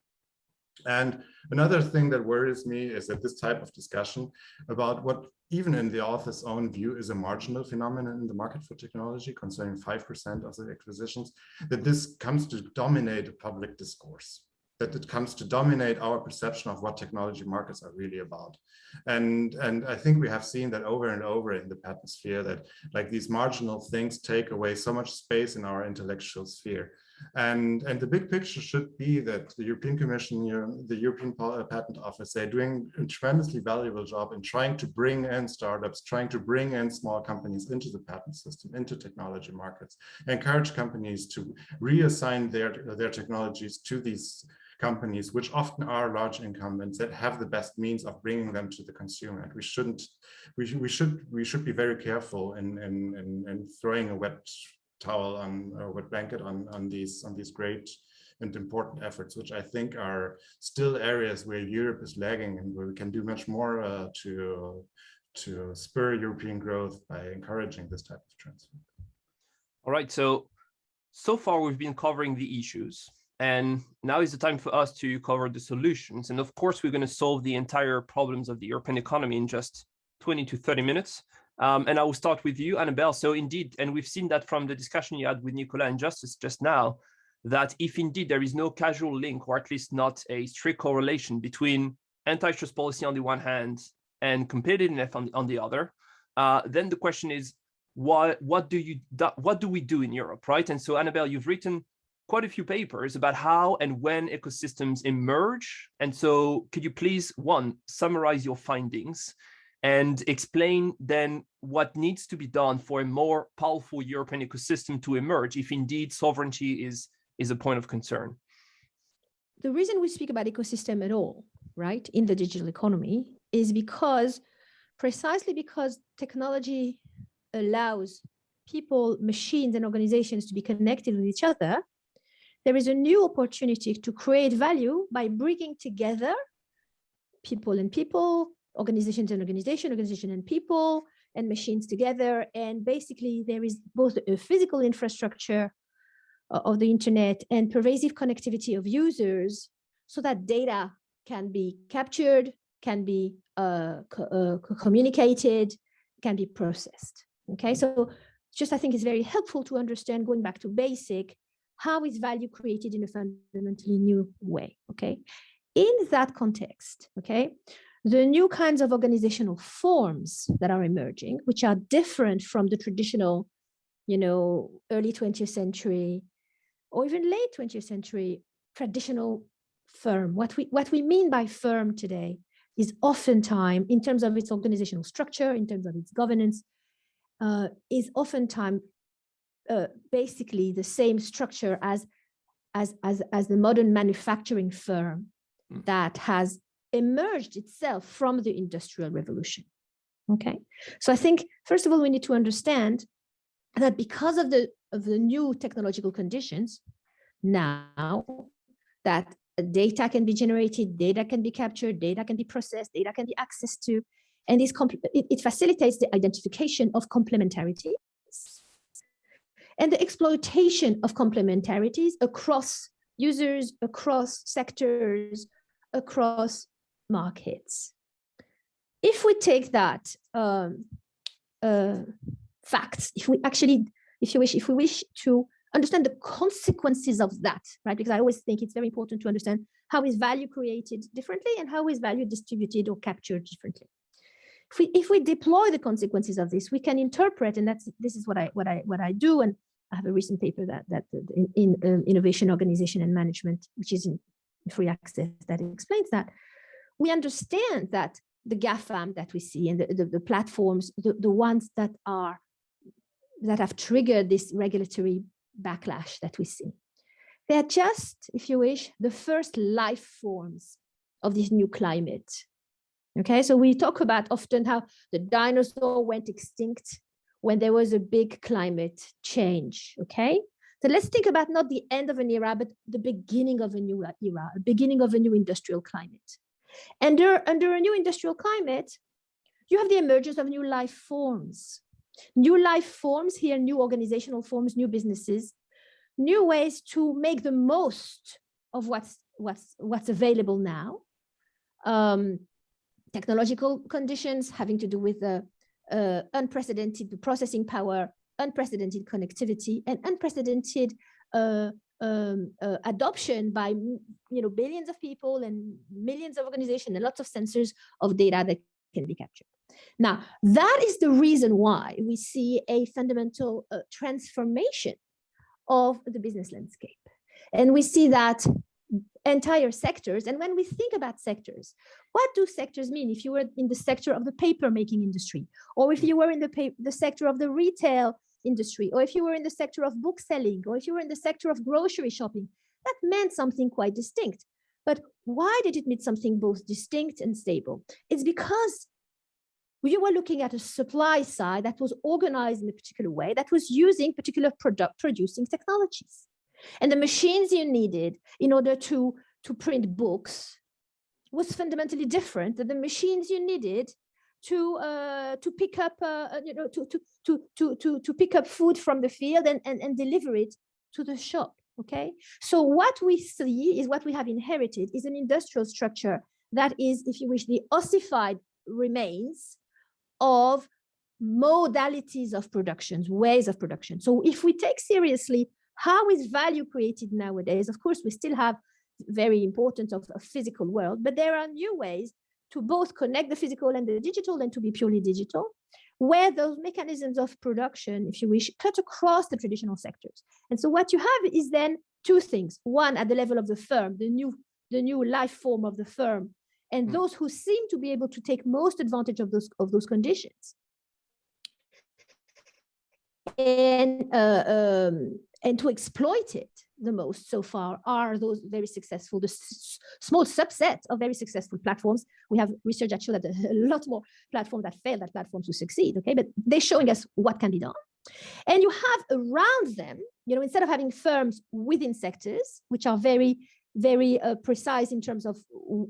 Speaker 5: And another thing that worries me is that this type of discussion about what, even in the author's own view, is a marginal phenomenon in the market for technology, concerning 5% of the acquisitions, that this comes to dominate the public discourse, that it comes to dominate our perception of what technology markets are really about. And I think we have seen that over and over in the patent sphere, that like these marginal things take away so much space in our intellectual sphere. And the big picture should be that the European Commission, the European Patent Office, they're doing a tremendously valuable job in trying to bring in startups, trying to bring in small companies into the patent system, into technology markets, encourage companies to reassign their technologies to these companies, which often are large incumbents that have the best means of bringing them to the consumer. And we should be very careful in throwing a wet towel on, or wet blanket on these great and important efforts, which I think are still areas where Europe is lagging and where we can do much more to spur European growth by encouraging this type of transfer.
Speaker 2: All right, so far we've been covering the issues, and now is the time for us to cover the solutions. And of course, we're going to solve the entire problems of the European economy in just 20 to 30 minutes. And I will start with you, Annabelle. So indeed, and we've seen that from the discussion you had with Nicolas and Justus just now, that if indeed there is no causal link, or at least not a strict correlation between antitrust policy on the one hand and competitiveness on the other, then the question is, what do we do in Europe, right? And so Annabelle, you've written quite a few papers about how and when ecosystems emerge. And so could you please, one, summarize your findings and explain then what needs to be done for a more powerful European ecosystem to emerge, if indeed sovereignty is a point of concern?
Speaker 3: The reason we speak about ecosystem at all, right, in the digital economy is precisely because technology allows people, machines, and organizations to be connected with each other. There is a new opportunity to create value by bringing together people and people, organizations and organization and people, and machines together. And basically, there is both a physical infrastructure of the internet and pervasive connectivity of users so that data can be captured, can be communicated, can be processed. Okay, so just I think it's very helpful to understand, going back to basic, how is value created in a fundamentally new way. Okay, in that context, okay, the new kinds of organizational forms that are emerging, which are different from the traditional, early 20th century or even late 20th century traditional firm. What we mean by firm today is oftentimes, in terms of its organizational structure, in terms of its governance, is oftentimes basically the same structure as the modern manufacturing firm that has emerged itself from the Industrial Revolution. Okay, so I think first of all we need to understand that because of the new technological conditions, now that data can be generated, data can be captured, data can be processed, data can be accessed to, and it facilitates the identification of complementarities and the exploitation of complementarities across users, across sectors, across markets. If we take that facts, if we wish to understand the consequences of that, right? Because I always think it's very important to understand how is value created differently and how is value distributed or captured differently. If we deploy the consequences of this, we can interpret, and this is what I do, and I have a recent paper that in innovation, organization, and management, which is in free access, that explains that. We understand that the GAFAM that we see and the platforms, the ones that have triggered this regulatory backlash that we see, they're just, if you wish, the first life forms of this new climate. Okay, so we talk about often how the dinosaur went extinct when there was a big climate change. Okay, so let's think about not the end of an era, but the beginning of a new era, a beginning of a new industrial climate. And under a new industrial climate, you have the emergence of new life forms. New life forms here, new organizational forms, new businesses, new ways to make the most of what's available now. Technological conditions having to do with unprecedented processing power, unprecedented connectivity, and unprecedented adoption by billions of people and millions of organizations and lots of sensors of data that can be captured. Now, that is the reason why we see a fundamental transformation of the business landscape. And we see that entire sectors. And when we think about sectors, what do sectors mean? If you were in the sector of the paper making industry, or if you were in the sector of the retail industry, or if you were in the sector of book selling, or if you were in the sector of grocery shopping, that meant something quite distinct. But why did it mean something both distinct and stable? It's because you were looking at a supply side that was organized in a particular way, that was using particular producing technologies. And the machines you needed in order to print books was fundamentally different than the machines you needed to pick up to pick up food from the field and deliver it to the shop. Okay, so what we see is what we have inherited is an industrial structure that is, if you wish, the ossified remains of modalities of productions, ways of production. So if we take seriously how is value created nowadays, of course, we still have very important of a physical world, but there are new ways to both connect the physical and the digital and to be purely digital, where those mechanisms of production, if you wish, cut across the traditional sectors. And so what you have is then two things. One, at the level of the firm, the new life form of the firm, and those who seem to be able to take most advantage of those conditions. And to exploit it the most so far are those very successful, the small subset of very successful platforms. We have research that show that a lot more platforms that fail than platforms who succeed, okay? But they're showing us what can be done. And you have around them, you know, instead of having firms within sectors, which are very, very precise in terms of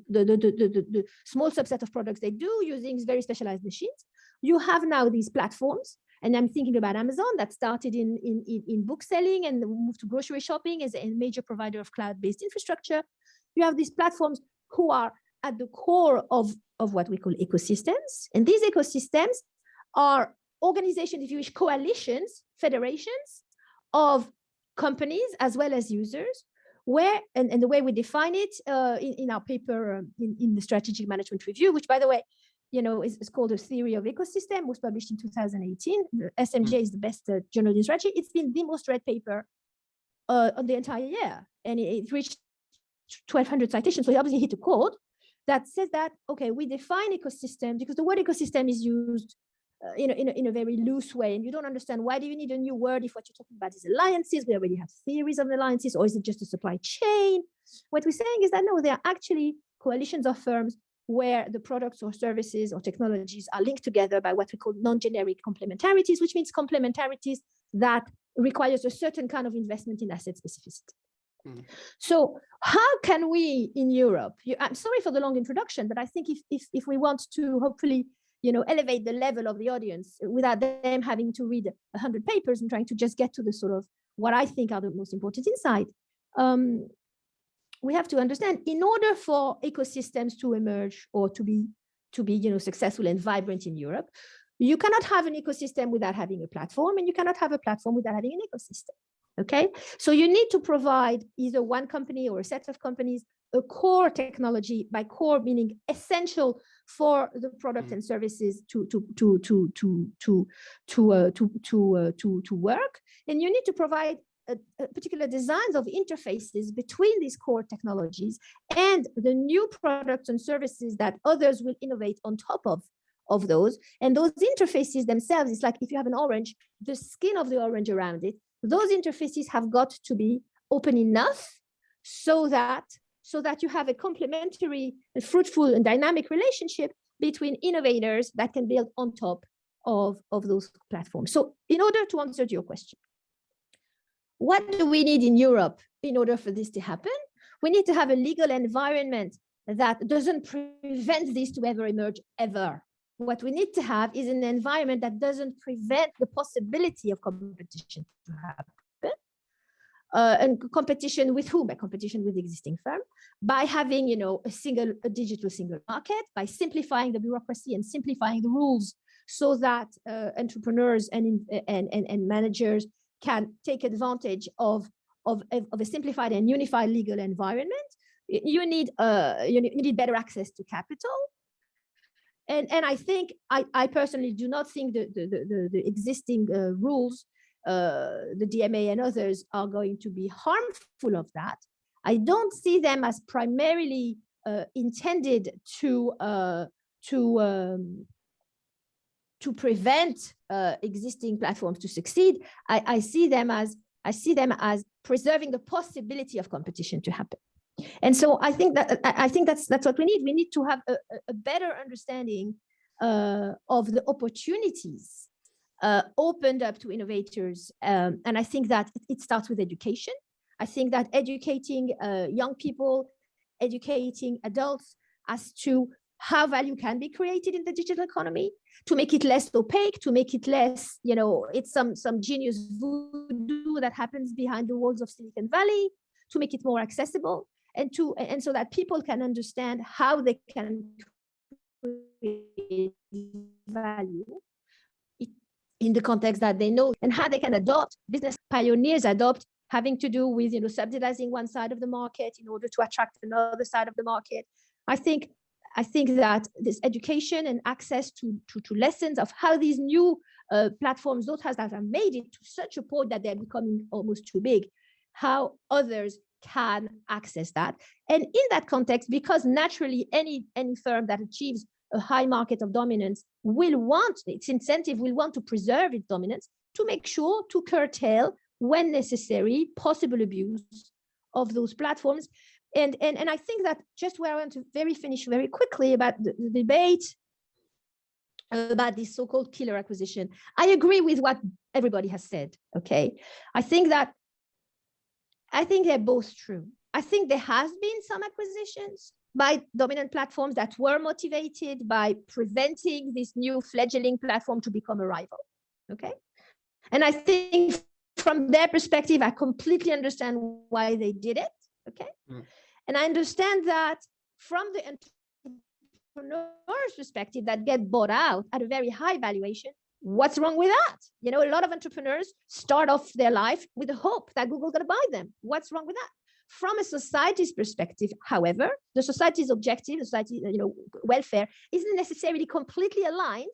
Speaker 3: the small subset of products they do using very specialized machines, you have now these platforms. And I'm thinking about Amazon that started in book selling and moved to grocery shopping as a major provider of cloud-based infrastructure. You have these platforms who are at the core of what we call ecosystems. And these ecosystems are organizations, if you wish, coalitions, federations of companies as well as users, where, and the way we define it in our paper in the Strategic Management Review, which, by the way, you know, is called a theory of ecosystem, was published in 2018. The SMJ is the best journal in strategy. It's been the most read paper on the entire year. And it reached 1,200 citations. So he obviously hit a chord that says that, okay, we define ecosystem because the word ecosystem is used in a very loose way. And you don't understand why do you need a new word if what you're talking about is alliances? We already have theories of alliances, or is it just a supply chain? What we're saying is that no, they are actually coalitions of firms where the products or services or technologies are linked together by what we call non-generic complementarities, which means complementarities that requires a certain kind of investment in asset specificity. So how can we in Europe, I'm sorry for the long introduction, but I think if we want to hopefully, you know, elevate the level of the audience without them having to read 100 papers and trying to just get to the sort of what I think are the most important insight, we have to understand, in order for ecosystems to emerge or to be you know, successful and vibrant in Europe, you cannot have an ecosystem without having a platform, and you cannot have a platform without having an ecosystem. Okay, so you need to provide either one company or a set of companies a core technology, by core meaning essential for the product and services to work, and you need to provide particular designs of interfaces between these core technologies and the new products and services that others will innovate on top of those. And those interfaces themselves, it's like if you have an orange, the skin of the orange around it, those interfaces have got to be open enough so that you have a complementary and fruitful and dynamic relationship between innovators that can build on top of those platforms. So in order to answer to your question, what do we need in Europe in order for this to happen? We need to have a legal environment that doesn't prevent this to ever emerge, ever. What we need to have is an environment that doesn't prevent the possibility of competition to happen. And competition with whom? By competition with the existing firm, by having, you know, a digital single market, by simplifying the bureaucracy and simplifying the rules so that entrepreneurs and managers can take advantage of a simplified and unified legal environment. You need better access to capital. And I think I personally do not think the existing rules the DMA and others are going to be harmful of that. I don't see them as primarily intended to prevent existing platforms to succeed. I see them as preserving the possibility of competition to happen. And so I think that's what we need. We need to have a better understanding of the opportunities opened up to innovators. And I think that it starts with education. I think that educating young people, educating adults as to how value can be created in the digital economy, to make it less opaque, to make it less, it's some genius voodoo that happens behind the walls of Silicon Valley, to make it more accessible, and so that people can understand how they can create value in the context that they know, and how they can adopt, business pioneers adopt, having to do with subsidizing one side of the market in order to attract another side of the market. I think that this education and access to lessons of how these new platforms, those that have made it to such a point that they're becoming almost too big, how others can access that. And in that context, because naturally any firm that achieves a high market of dominance will want to preserve its dominance, to make sure to curtail, when necessary, possible abuse of those platforms. And I think that just where I want to finish very quickly about the debate about this so-called killer acquisition, I agree with what everybody has said. Okay, I think they're both true. I think there has been some acquisitions by dominant platforms that were motivated by preventing this new fledgling platform to become a rival. Okay, and I think from their perspective, I completely understand why they did it. Okay. And I understand that from the entrepreneur's perspective that get bought out at a very high valuation, what's wrong with that? A lot of entrepreneurs start off their life with the hope that Google's going to buy them. What's wrong with that? From a society's perspective, however, the society's objective, the society, welfare, isn't necessarily completely aligned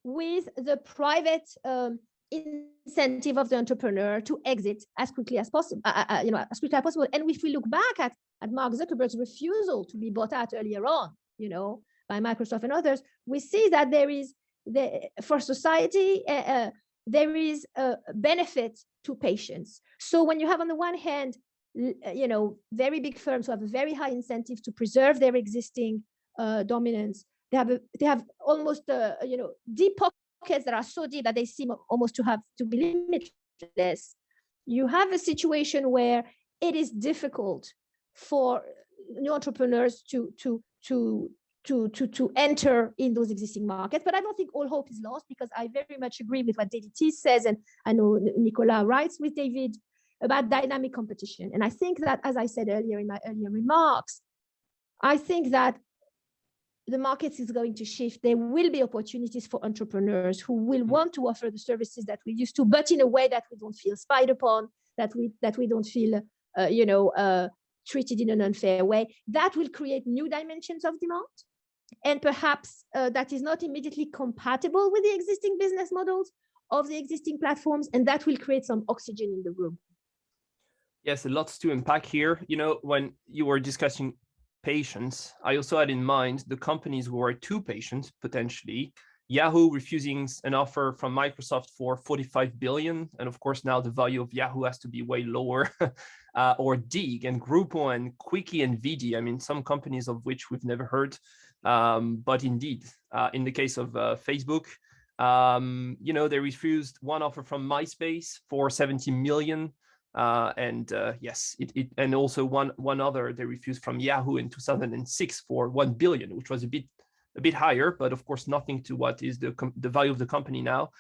Speaker 3: with the private incentive of the entrepreneur to exit as quickly as possible. As quickly as possible. And if we look back at Mark Zuckerberg's refusal to be bought out earlier on, by Microsoft and others, we see that for society, there is a benefit to patience. So when you have on the one hand, very big firms who have a very high incentive to preserve their existing dominance, they have almost deep pockets that are so deep that they seem almost to be limitless. You have a situation where it is difficult for new entrepreneurs to enter in those existing markets. But I don't think all hope is lost, because I very much agree with what David T says, and I know Nicolas writes with David about dynamic competition. And I think that, as I said earlier in my earlier remarks, I think that the market is going to shift. There will be opportunities for entrepreneurs who will want to offer the services that we used to, but in a way that we don't feel spied upon, that we don't feel treated in an unfair way. That will create new dimensions of demand, and perhaps that is not immediately compatible with the existing business models of the existing platforms, and that will create some oxygen in the room.
Speaker 2: Yes, lots to unpack here. When you were discussing patience, I also had in mind the companies who are too patient, potentially. Yahoo refusing an offer from Microsoft for 45 billion. And of course, now the value of Yahoo has to be way lower. Or Dig and Groupon and Quickie and Vidi. I mean, some companies of which we've never heard. But indeed, in the case of Facebook, they refused one offer from MySpace for 70 million. Yes, and also one other they refused from Yahoo in 2006 for 1 billion, which was a bit higher, but of course nothing to what is the value of the company now.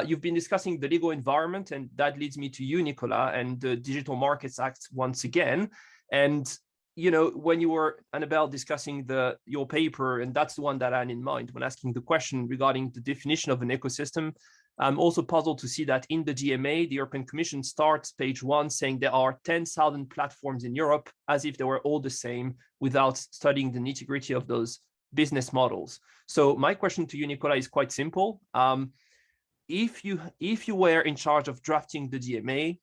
Speaker 2: You've been discussing the legal environment, and that leads me to you, Nicolas, and the Digital Markets Act once again. And when you were, Annabelle, discussing your paper, and that's the one that I had in mind when asking the question regarding the definition of an ecosystem, I'm also puzzled to see that in the DMA, the European Commission starts page 1 saying there are 10,000 platforms in Europe, as if they were all the same, without studying the nitty-gritty of those business models. So my question to you, Nicolas, is quite simple. if you were in charge of drafting the DMA,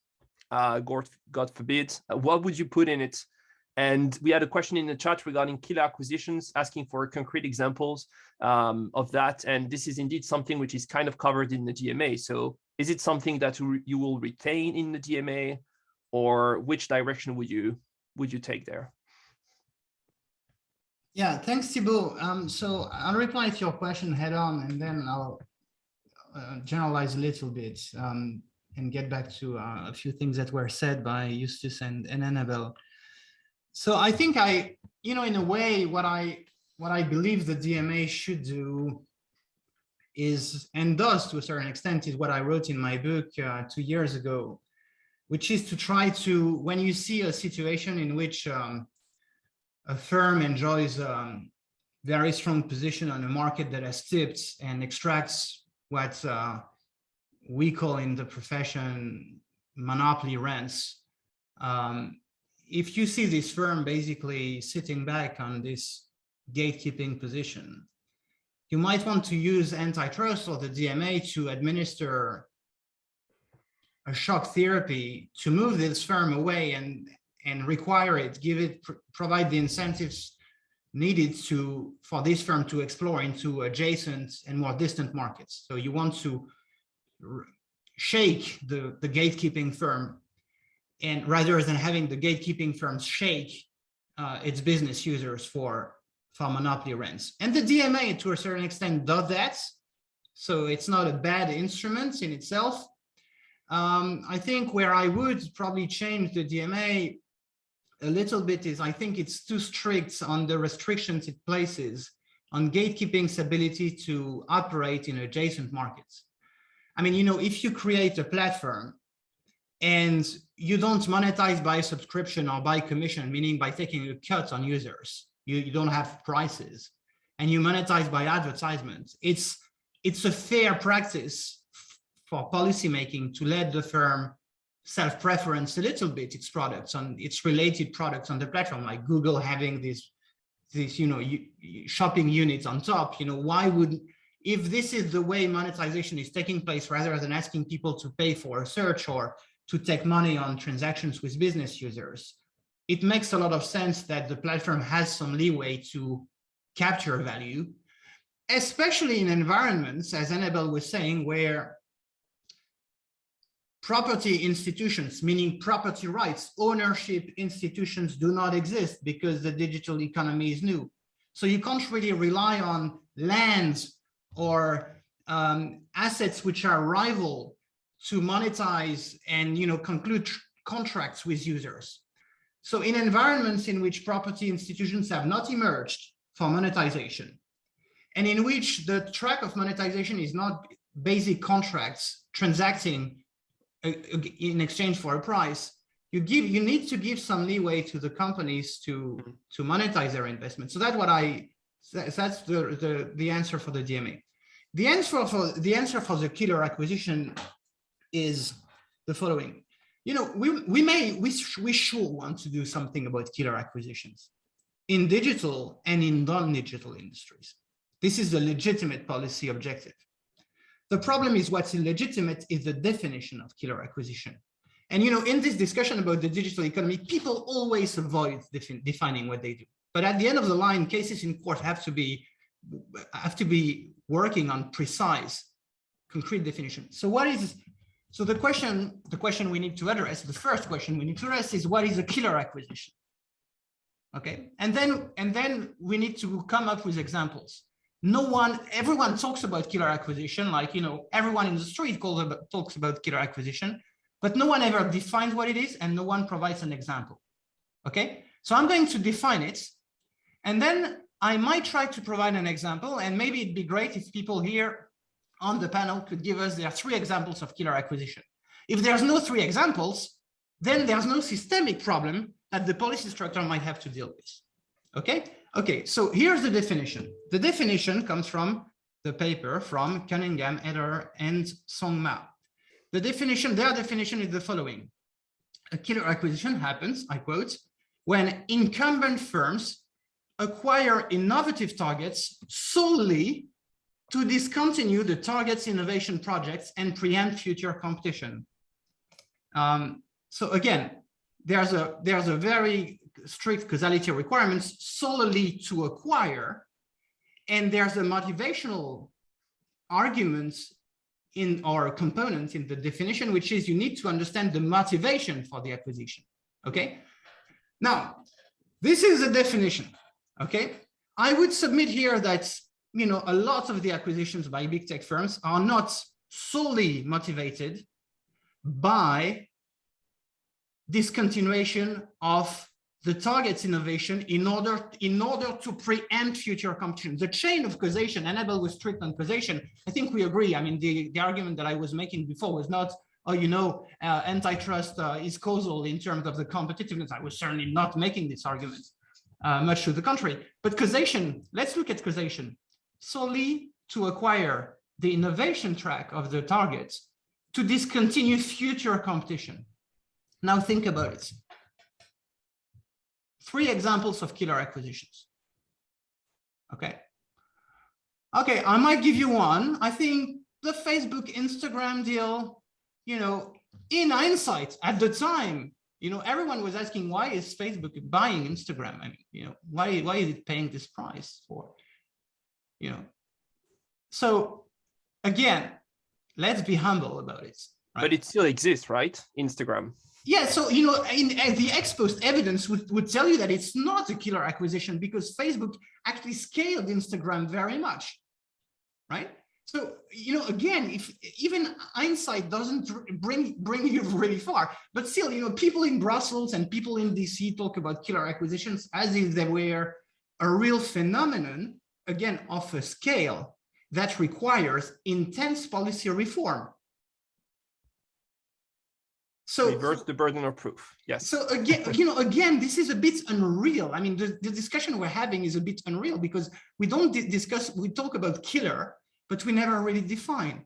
Speaker 2: God forbid, what would you put in it? And we had a question in the chat regarding killer acquisitions, asking for concrete examples of that. And this is indeed something which is kind of covered in the DMA. So is it something that you will retain in the DMA, or which direction would you take there?
Speaker 4: Yeah, thanks, Thibault. So I'll reply to your question head on, and then I'll generalize a little bit and get back to a few things that were said by Justus and Annabelle. So I think in a way, what I believe the DMA should do is, and does to a certain extent, is what I wrote in my book 2 years ago, which is to try to, when you see a situation in which a firm enjoys a very strong position on a market that has tipped and extracts what we call in the profession monopoly rents. If you see this firm basically sitting back on this gatekeeping position, you might want to use antitrust or the DMA to administer a shock therapy to move this firm away and require it, provide the incentives needed for this firm to explore into adjacent and more distant markets. So you want to shake the gatekeeping firm, and rather than having the gatekeeping firms shake its business users for monopoly rents. And the DMA, to a certain extent, does that. So it's not a bad instrument in itself. I think where I would probably change the DMA a little bit is, I think it's too strict on the restrictions it places on gatekeeping's ability to operate in adjacent markets. I mean, if you create a platform and you don't monetize by subscription or by commission, meaning by taking a cut on users, you don't have prices, and you monetize by advertisement, it's a fair practice for policymaking to let the firm self-preference a little bit its products on its related products on the platform, like Google having this shopping units on top. Why would, if this is the way monetization is taking place, rather than asking people to pay for a search or to take money on transactions with business users, it makes a lot of sense that the platform has some leeway to capture value, especially in environments, as Annabelle was saying, where property institutions, meaning property rights, ownership institutions, do not exist because the digital economy is new. So you can't really rely on land or assets which are rival to monetize and conclude contracts with users. So in environments in which property institutions have not emerged for monetization, and in which the track of monetization is not basic contracts transacting in exchange for a price, you need to give some leeway to the companies to monetize their investment. So that's the answer for the DMA. The answer for the killer acquisition is the following. We sure want to do something about killer acquisitions in digital and in non-digital industries. This is a legitimate policy objective. The problem is, what's illegitimate is the definition of killer acquisition. And in this discussion about the digital economy, people always avoid defining what they do. But at the end of the line, cases in court have to be working on precise, concrete definition. So the question we need to address, the first question we need to address is, what is a killer acquisition? Okay, and then we need to come up with examples. Everyone talks about killer acquisition, like, everyone in the street talks about killer acquisition, but no one ever defines what it is, and no one provides an example. Okay, so I'm going to define it, and then I might try to provide an example, and maybe it'd be great if people here on the panel could give us their 3 examples of killer acquisition. If there's no 3 examples, then there's no systemic problem that the policy structure might have to deal with. Okay, so here's the definition. The definition comes from the paper from Cunningham, Eder, and Song Ma. Their definition is the following. A killer acquisition happens, I quote, when incumbent firms acquire innovative targets solely to discontinue the target's innovation projects and preempt future competition. So again, there's a very strict causality requirements solely to acquire, and there's a motivational arguments in our component in the definition, which is you need to understand the motivation for the acquisition. Okay. Now, this is a definition. Okay. I would submit here that, you know, a lot of the acquisitions by big tech firms are not solely motivated by discontinuation of the target's innovation in order to preempt future competition. The chain of causation, Annabelle was strict on causation. I think we agree. I mean, the argument that I was making before was not, oh, you know, antitrust is causal in terms of the competitiveness. I was certainly not making this argument, much to the contrary. But causation, let's look at causation. Solely to acquire the innovation track of the targets to discontinue future competition. Now think about it. 3 examples of killer acquisitions. Okay. Okay, I might give you one. I think the Facebook Instagram deal, you know, in hindsight, at the time, you know, everyone was asking, why is Facebook buying Instagram? I mean, you know, why is it paying this price for, you know? So again, let's be humble about it. Right?
Speaker 2: But it still exists, right? Instagram.
Speaker 4: Yeah, so, you know, the ex post evidence would tell you that it's not a killer acquisition because Facebook actually scaled Instagram very much, right? So, you know, again, if even hindsight doesn't bring you really far, but still, you know, people in Brussels and people in DC talk about killer acquisitions as if they were a real phenomenon, again, of a scale that requires intense policy reform. So
Speaker 2: reverse the burden of proof. Yes.
Speaker 4: So again, you know, again, this is a bit unreal. I mean, the discussion we're having is a bit unreal because we don't we talk about killer, but we never really define.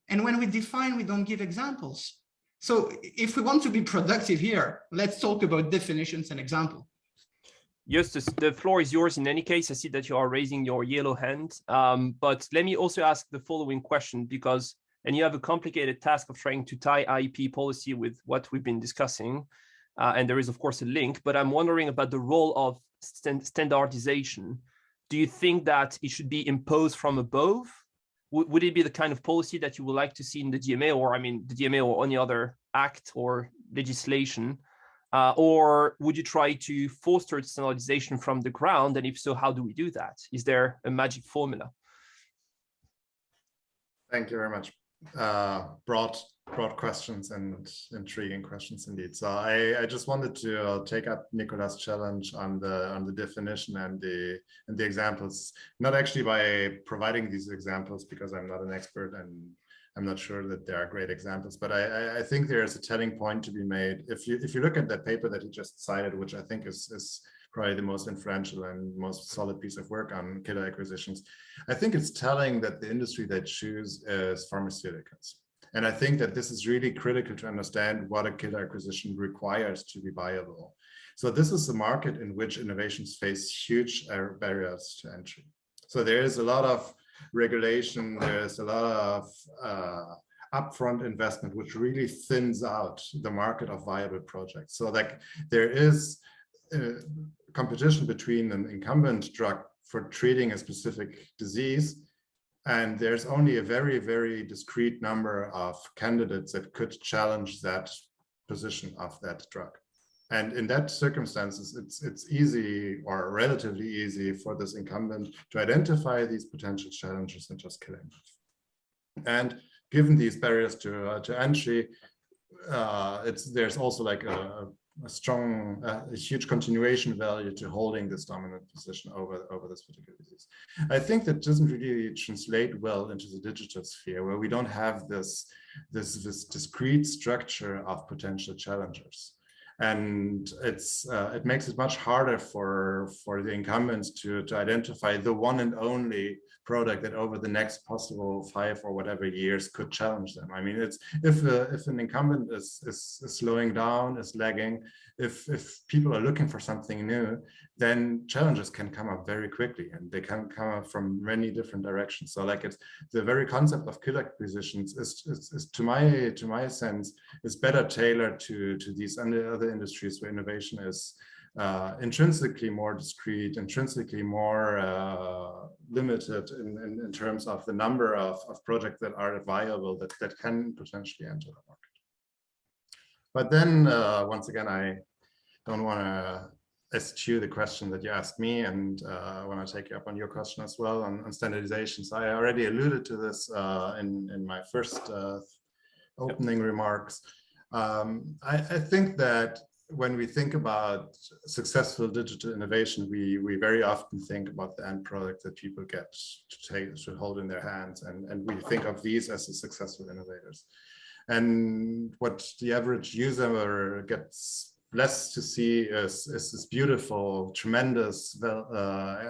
Speaker 4: And when we define, we don't give examples. So if we want to be productive here, let's talk about definitions and examples.
Speaker 2: Justus, the floor is yours in any case. I see that you are raising your yellow hand, but let me also ask the following question because and you have a complicated task of trying to tie IP policy with what we've been discussing. And there is, of course, a link, but I'm wondering about the role of standardization. Do you think that it should be imposed from above? Would it be the kind of policy that you would like to see in the DMA, or I mean, the DMA or any other act or legislation? Or would you try to foster standardization from the ground? And if so, how do we do that? Is there a magic formula?
Speaker 5: Thank you very much. Broad questions and intriguing questions indeed. So I just wanted to take up Nicolas' challenge on the definition and the examples, not actually by providing these examples because I'm not an expert and I'm not sure that there are great examples, but I think there is a telling point to be made. If you look at that paper that he just cited, which I think is probably the most influential and most solid piece of work on killer acquisitions, I think it's telling that the industry they choose is pharmaceuticals. And I think that this is really critical to understand what a killer acquisition requires to be viable. So this is a market in which innovations face huge barriers to entry. So there is a lot of regulation, there's a lot of upfront investment, which really thins out the market of viable projects. So like there is competition between an incumbent drug for treating a specific disease, and there's only a very, very discrete number of candidates that could challenge that position of that drug. And in that circumstances, it's easy or relatively easy for this incumbent to identify these potential challenges and just kill them. And given these barriers to entry, there's also like a huge continuation value to holding this dominant position over this particular disease. I think that doesn't really translate well into the digital sphere, where we don't have this discrete structure of potential challengers. And it makes it much harder for the incumbents to identify the one and only product that over the next possible 5 or whatever years could challenge them. I mean, it's if an incumbent is slowing down, is lagging, if people are looking for something new, then challenges can come up very quickly, and they can come up from many different directions. So like it's the very concept of killer acquisitions is to my sense is better tailored to these other industries where innovation is intrinsically more discrete, intrinsically more limited in terms of the number of projects that are viable that can potentially enter the market. But then once again, I don't want to eschew the question that you asked me, and I want to take you up on your question as well on standardization. So I already alluded to this in my first opening remarks. I think that when we think about successful digital innovation, we very often think about the end product that people get to hold in their hands, and we think of these as the successful innovators. And what the average user gets less to see is this beautiful, tremendous,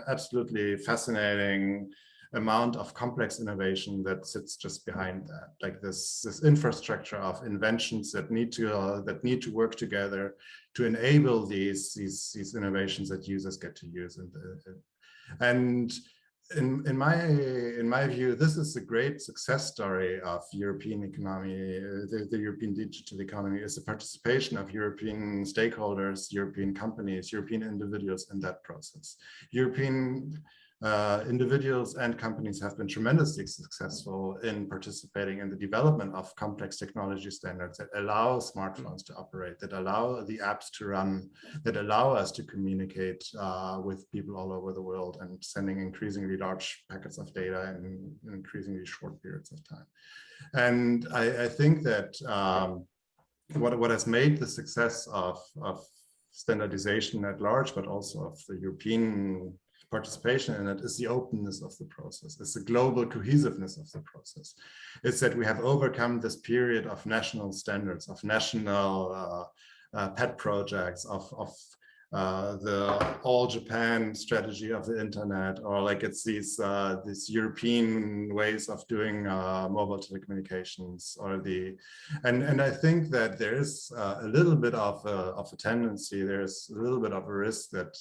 Speaker 5: absolutely fascinating amount of complex innovation that sits just behind that, like this infrastructure of inventions that need to work together to enable these innovations that users get to use. And in my view, this is a great success story of European economy. The European digital economy is the participation of European stakeholders, European companies, European individuals in that process. European individuals and companies have been tremendously successful in participating in the development of complex technology standards that allow smartphones to operate, that allow the apps to run, that allow us to communicate with people all over the world and sending increasingly large packets of data in increasingly short periods of time. And I think that what has made the success of standardization at large, but also of the European participation in it, is the openness of the process. It's the global cohesiveness of the process. It's that we have overcome this period of national standards, of national pet projects, of the all Japan strategy of the internet, or like it's these European ways of doing mobile telecommunications, or and I think that there is a little bit of a tendency, there's a little bit of a risk that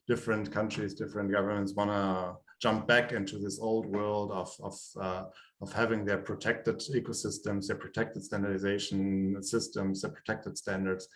Speaker 5: different countries, different governments want to jump back into this old world of having their protected ecosystems, their protected standardization systems, their protected standards,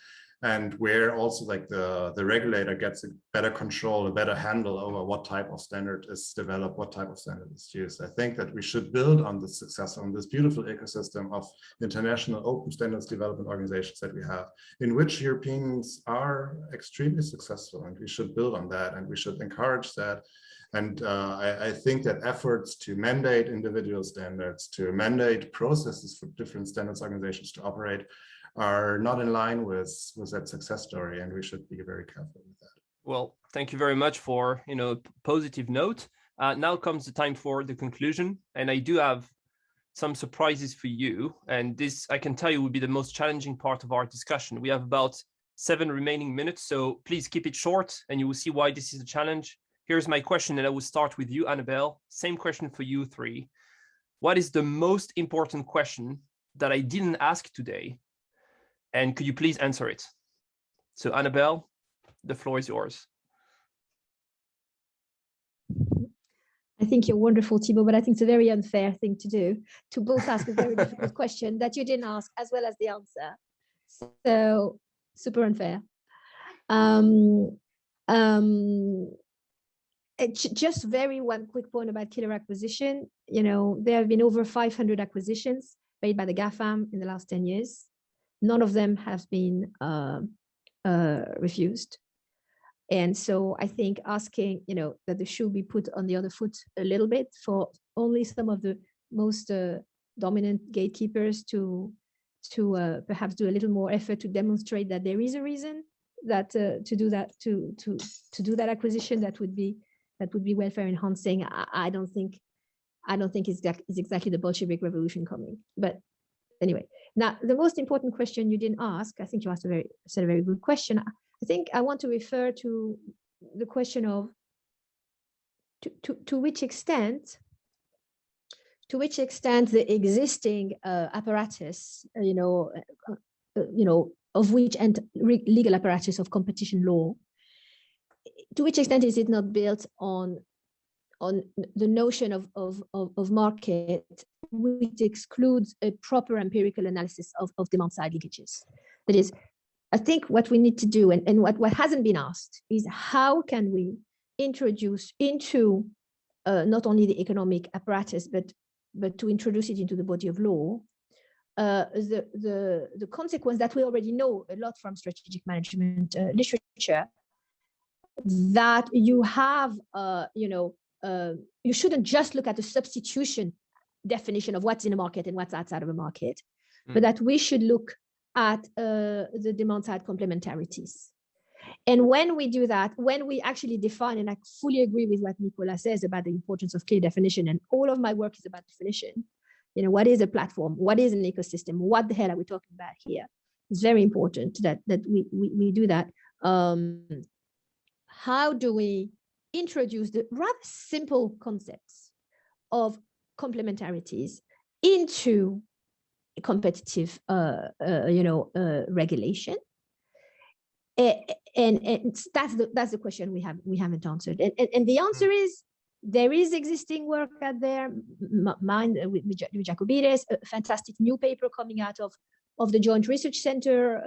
Speaker 5: and where also like the regulator gets a better control, a better handle over what type of standard is developed, what type of standard is used. I think that we should build on the success, on this beautiful ecosystem of international open standards development organizations that we have, in which Europeans are extremely successful, and we should build on that, and we should encourage that. And I think that efforts to mandate individual standards, to mandate processes for different standards organizations to operate, are not in line with that success story, and we should be very careful with that.
Speaker 2: Well, thank you very much for positive note. Now comes the time for the conclusion, and I do have some surprises for you, and this I can tell you will be the most challenging part of our discussion. We have about 7 remaining minutes, so please keep it short, and you will see why this is a challenge. Here's my question, and I will start with you, Annabelle. Same question for you three. What is the most important question that I didn't ask today? And could you please answer it? So Annabelle, the floor is yours.
Speaker 3: I think you're wonderful, Thibault, but I think it's a very unfair thing to do, to both ask a very difficult question that you didn't ask, as well as the answer. So super unfair. Just one quick point about killer acquisition. There have been over 500 acquisitions made by the GAFAM in the last 10 years. None of them have been refused. And so I think asking, that the shoe be put on the other foot a little bit for only some of the most dominant gatekeepers to perhaps do a little more effort to demonstrate that there is a reason that to do that acquisition that would be welfare enhancing. I don't think it's exactly the Bolshevik revolution coming. But anyway, Now, the most important question you didn't ask, I think you asked said a very good question. I think I want to refer to the question of to which extent the existing apparatus, of which and legal apparatus of competition law, to which extent is it not built on the notion of market, which excludes a proper empirical analysis of demand side linkages? That is, I think what we need to do, and what hasn't been asked, is how can we introduce into not only the economic apparatus, but to introduce it into the body of law, the consequence that we already know a lot from strategic management literature, that you have, you shouldn't just look at the substitution definition of what's in a market and what's outside of a market, but that we should look at the demand side complementarities. And when we do that, when we actually define, and I fully agree with what Nicolas says about the importance of clear definition, and all of my work is about definition, what is a platform? What is an ecosystem? What the hell are we talking about here? It's very important that we do that. How do we introduce the rather simple concepts of complementarities into competitive regulation? And that's the question we haven't answered. And the answer is, there is existing work out there, mine with Jacobides, a fantastic new paper coming out of the Joint Research Center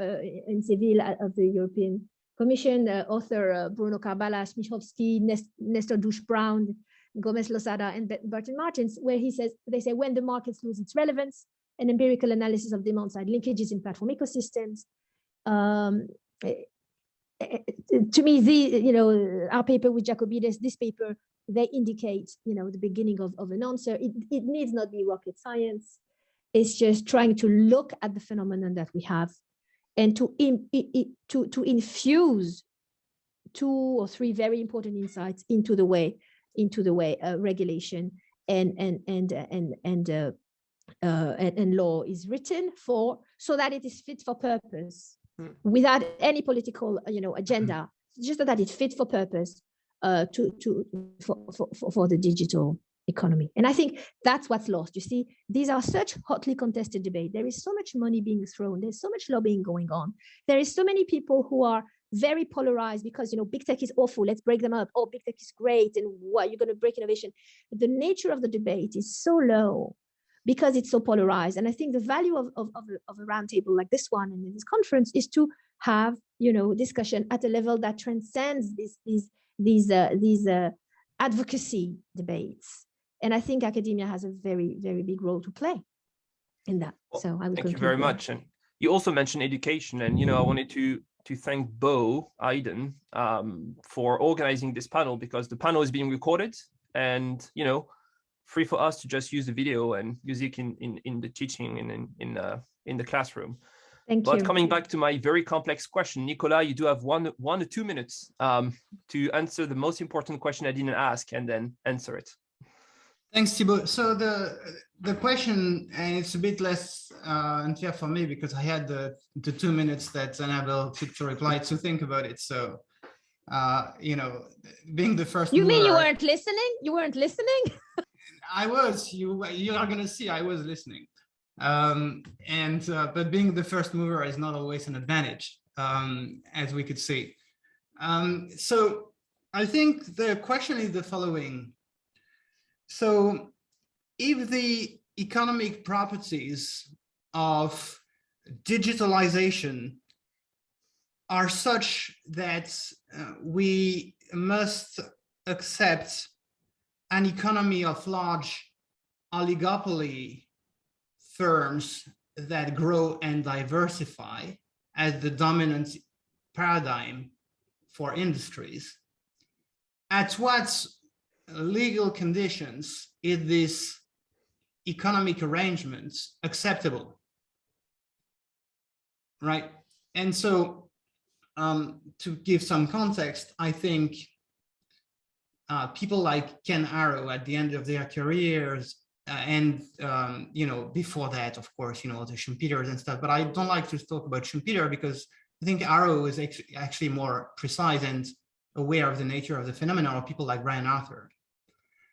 Speaker 3: in Seville of the European Commission, author Bruno Carballa, Smichowski, Nestor Dush-Brown, Gomez Losada, and Burton Martins, where they say when the markets lose its relevance, an empirical analysis of demand side linkages in platform ecosystems. To me, our paper with Jacobides, this paper, they indicate, the beginning of an answer. It needs not be rocket science. It's just trying to look at the phenomenon that we have, and to infuse 2 or 3 very important insights into the way regulation and law is written for, so that it is fit for purpose, without any political agenda, just that it fits for purpose for the digital economy. And I think that's what's lost. You see, these are such hotly contested debate. There is so much money being thrown. There's so much lobbying going on. There is so many people who are very polarized because, big tech is awful. Let's break them up. Oh, big tech is great. And what, you're going to break innovation. But the nature of the debate is so low because it's so polarized. And I think the value of a roundtable like this one and this conference is to have, discussion at a level that transcends these advocacy debates. And I think academia has a very, very big role to play in that.
Speaker 2: Well,
Speaker 3: so I would
Speaker 2: thank you very much. And you also mentioned education, and I wanted to thank Bo Aiden for organizing this panel, because the panel is being recorded and free for us to just use the video and use it in the teaching and in the classroom. But coming back to my very complex question, Nicolas, you do have one to 2 minutes to answer the most important question I didn't ask, and then answer it.
Speaker 4: Thanks, Thibault. So the question, and it's a bit less unfair for me because I had the 2 minutes that Annabelle took to reply to think about it. So, being the first.
Speaker 3: You mean you weren't listening? You weren't listening?
Speaker 4: I was. You are going to see I was listening. But being the first mover is not always an advantage, as we could see. So I think the question is the following. So if the economic properties of digitalization are such that we must accept an economy of large oligopoly firms that grow and diversify as the dominant paradigm for industries, at what legal conditions is this economic arrangement acceptable, right? And so to give some context, I think people like Ken Arrow at the end of their careers before that, of course, the Schumpeters and stuff. But I don't like to talk about Schumpeter because I think Arrow is actually more precise and aware of the nature of the phenomenon, or people like Brian Arthur.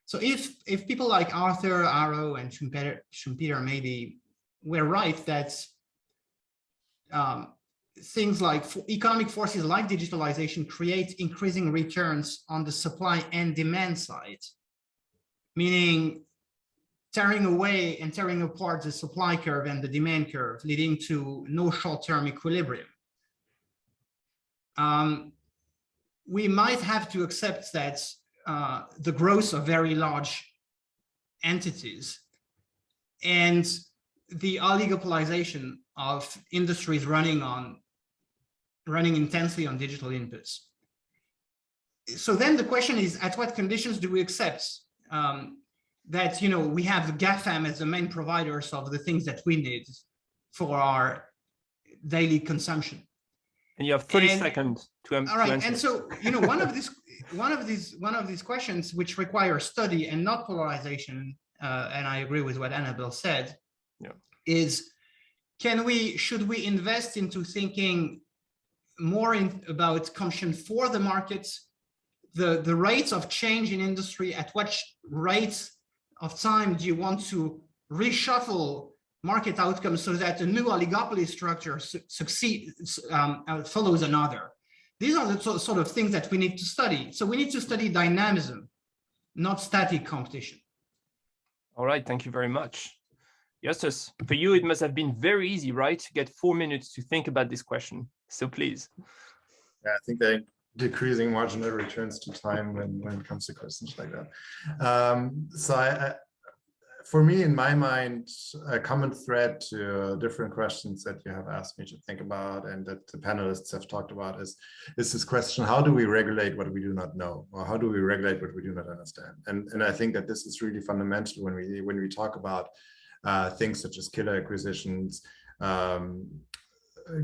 Speaker 4: So if people like Arthur, Arrow, and Schumpeter maybe were right that things like economic forces like digitalization create increasing returns on the supply and demand side, meaning tearing away and tearing apart the supply curve and the demand curve, leading to no short-term equilibrium. We might have to accept that the growth of very large entities and the oligopolization of industries running intensely on digital inputs. So then the question is, at what conditions do we accept that we have GAFAM as the main providers of the things that we need for our daily consumption?
Speaker 2: And you have 30 seconds to answer.
Speaker 4: All right, and so one of these questions which require study and not polarization, and I agree with what Annabelle said, is should we invest into thinking more about competition for the markets, the rates of change in industry, at what rate of time do you want to reshuffle market outcomes so that a new oligopoly structure follows another? These are the sort of things that we need to study. So we need to study dynamism, not static competition.
Speaker 2: All right, thank you very much. Justus, for you, it must have been very easy, right, to get 4 minutes to think about this question. So please.
Speaker 5: Yeah, I think they're decreasing marginal returns to time when it comes to questions like that. For me, in my mind, a common thread to different questions that you have asked me to think about and that the panelists have talked about is this question: how do we regulate what we do not know, or how do we regulate what we do not understand? And I think that this is really fundamental when we talk about things such as killer acquisitions.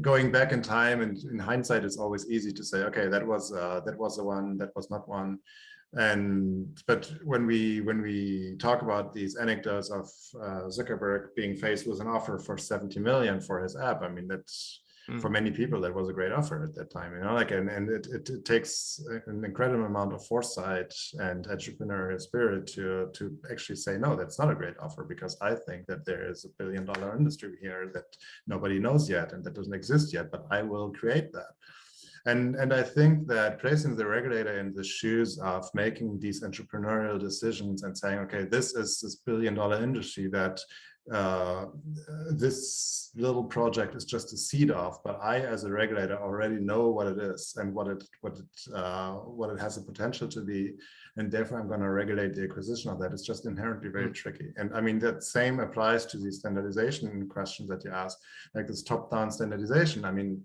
Speaker 5: Going back in time, and in hindsight, it's always easy to say, okay, that was the one, that was not one. But when we talk about these anecdotes of Zuckerberg being faced with an offer for 70 million for his app, I mean, that's for many people that was a great offer at that time, and it takes an incredible amount of foresight and entrepreneurial spirit to actually say, no, that's not a great offer, because I think that there is $1 billion industry here that nobody knows yet and that doesn't exist yet, but I will create that. And I think that placing the regulator in the shoes of making these entrepreneurial decisions and saying, okay, this is this $1 billion industry that this little project is just a seed of, but I, as a regulator, already know what it is and what it has the potential to be, and therefore I'm going to regulate the acquisition of that. It's just inherently very tricky. And I mean, that same applies to the standardization questions that you asked, like this top-down standardization. I mean,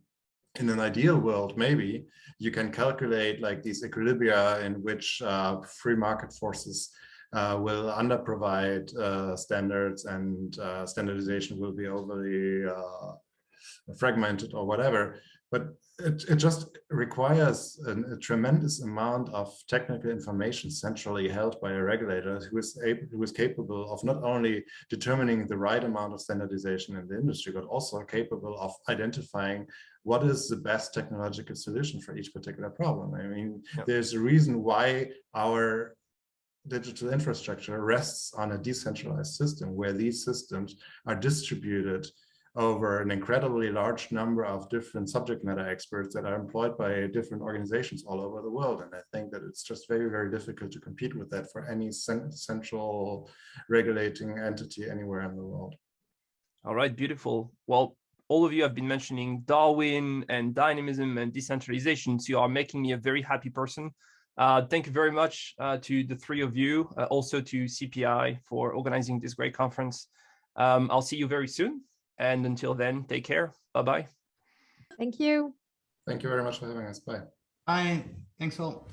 Speaker 5: in an ideal world, maybe you can calculate like these equilibria in which free market forces will underprovide standards, and standardization will be overly fragmented or whatever. But it just requires a tremendous amount of technical information centrally held by a regulator who is capable of not only determining the right amount of standardization in the industry, but also capable of identifying what is the best technological solution for each particular problem. I mean, there's a reason why our digital infrastructure rests on a decentralized system, where these systems are distributed over an incredibly large number of different subject matter experts that are employed by different organizations all over the world. And I think that it's just very, very difficult to compete with that for any central regulating entity anywhere in the world. All
Speaker 2: right, beautiful. Well, all of you have been mentioning Darwin and dynamism and decentralization, so you are making me a very happy person. Thank you very much to the three of you, also to CPI for organizing this great conference. I'll see you very soon. And until then, take care. Bye-bye.
Speaker 3: Thank you.
Speaker 5: Thank you very much for having us. Bye.
Speaker 4: Bye. Thanks all.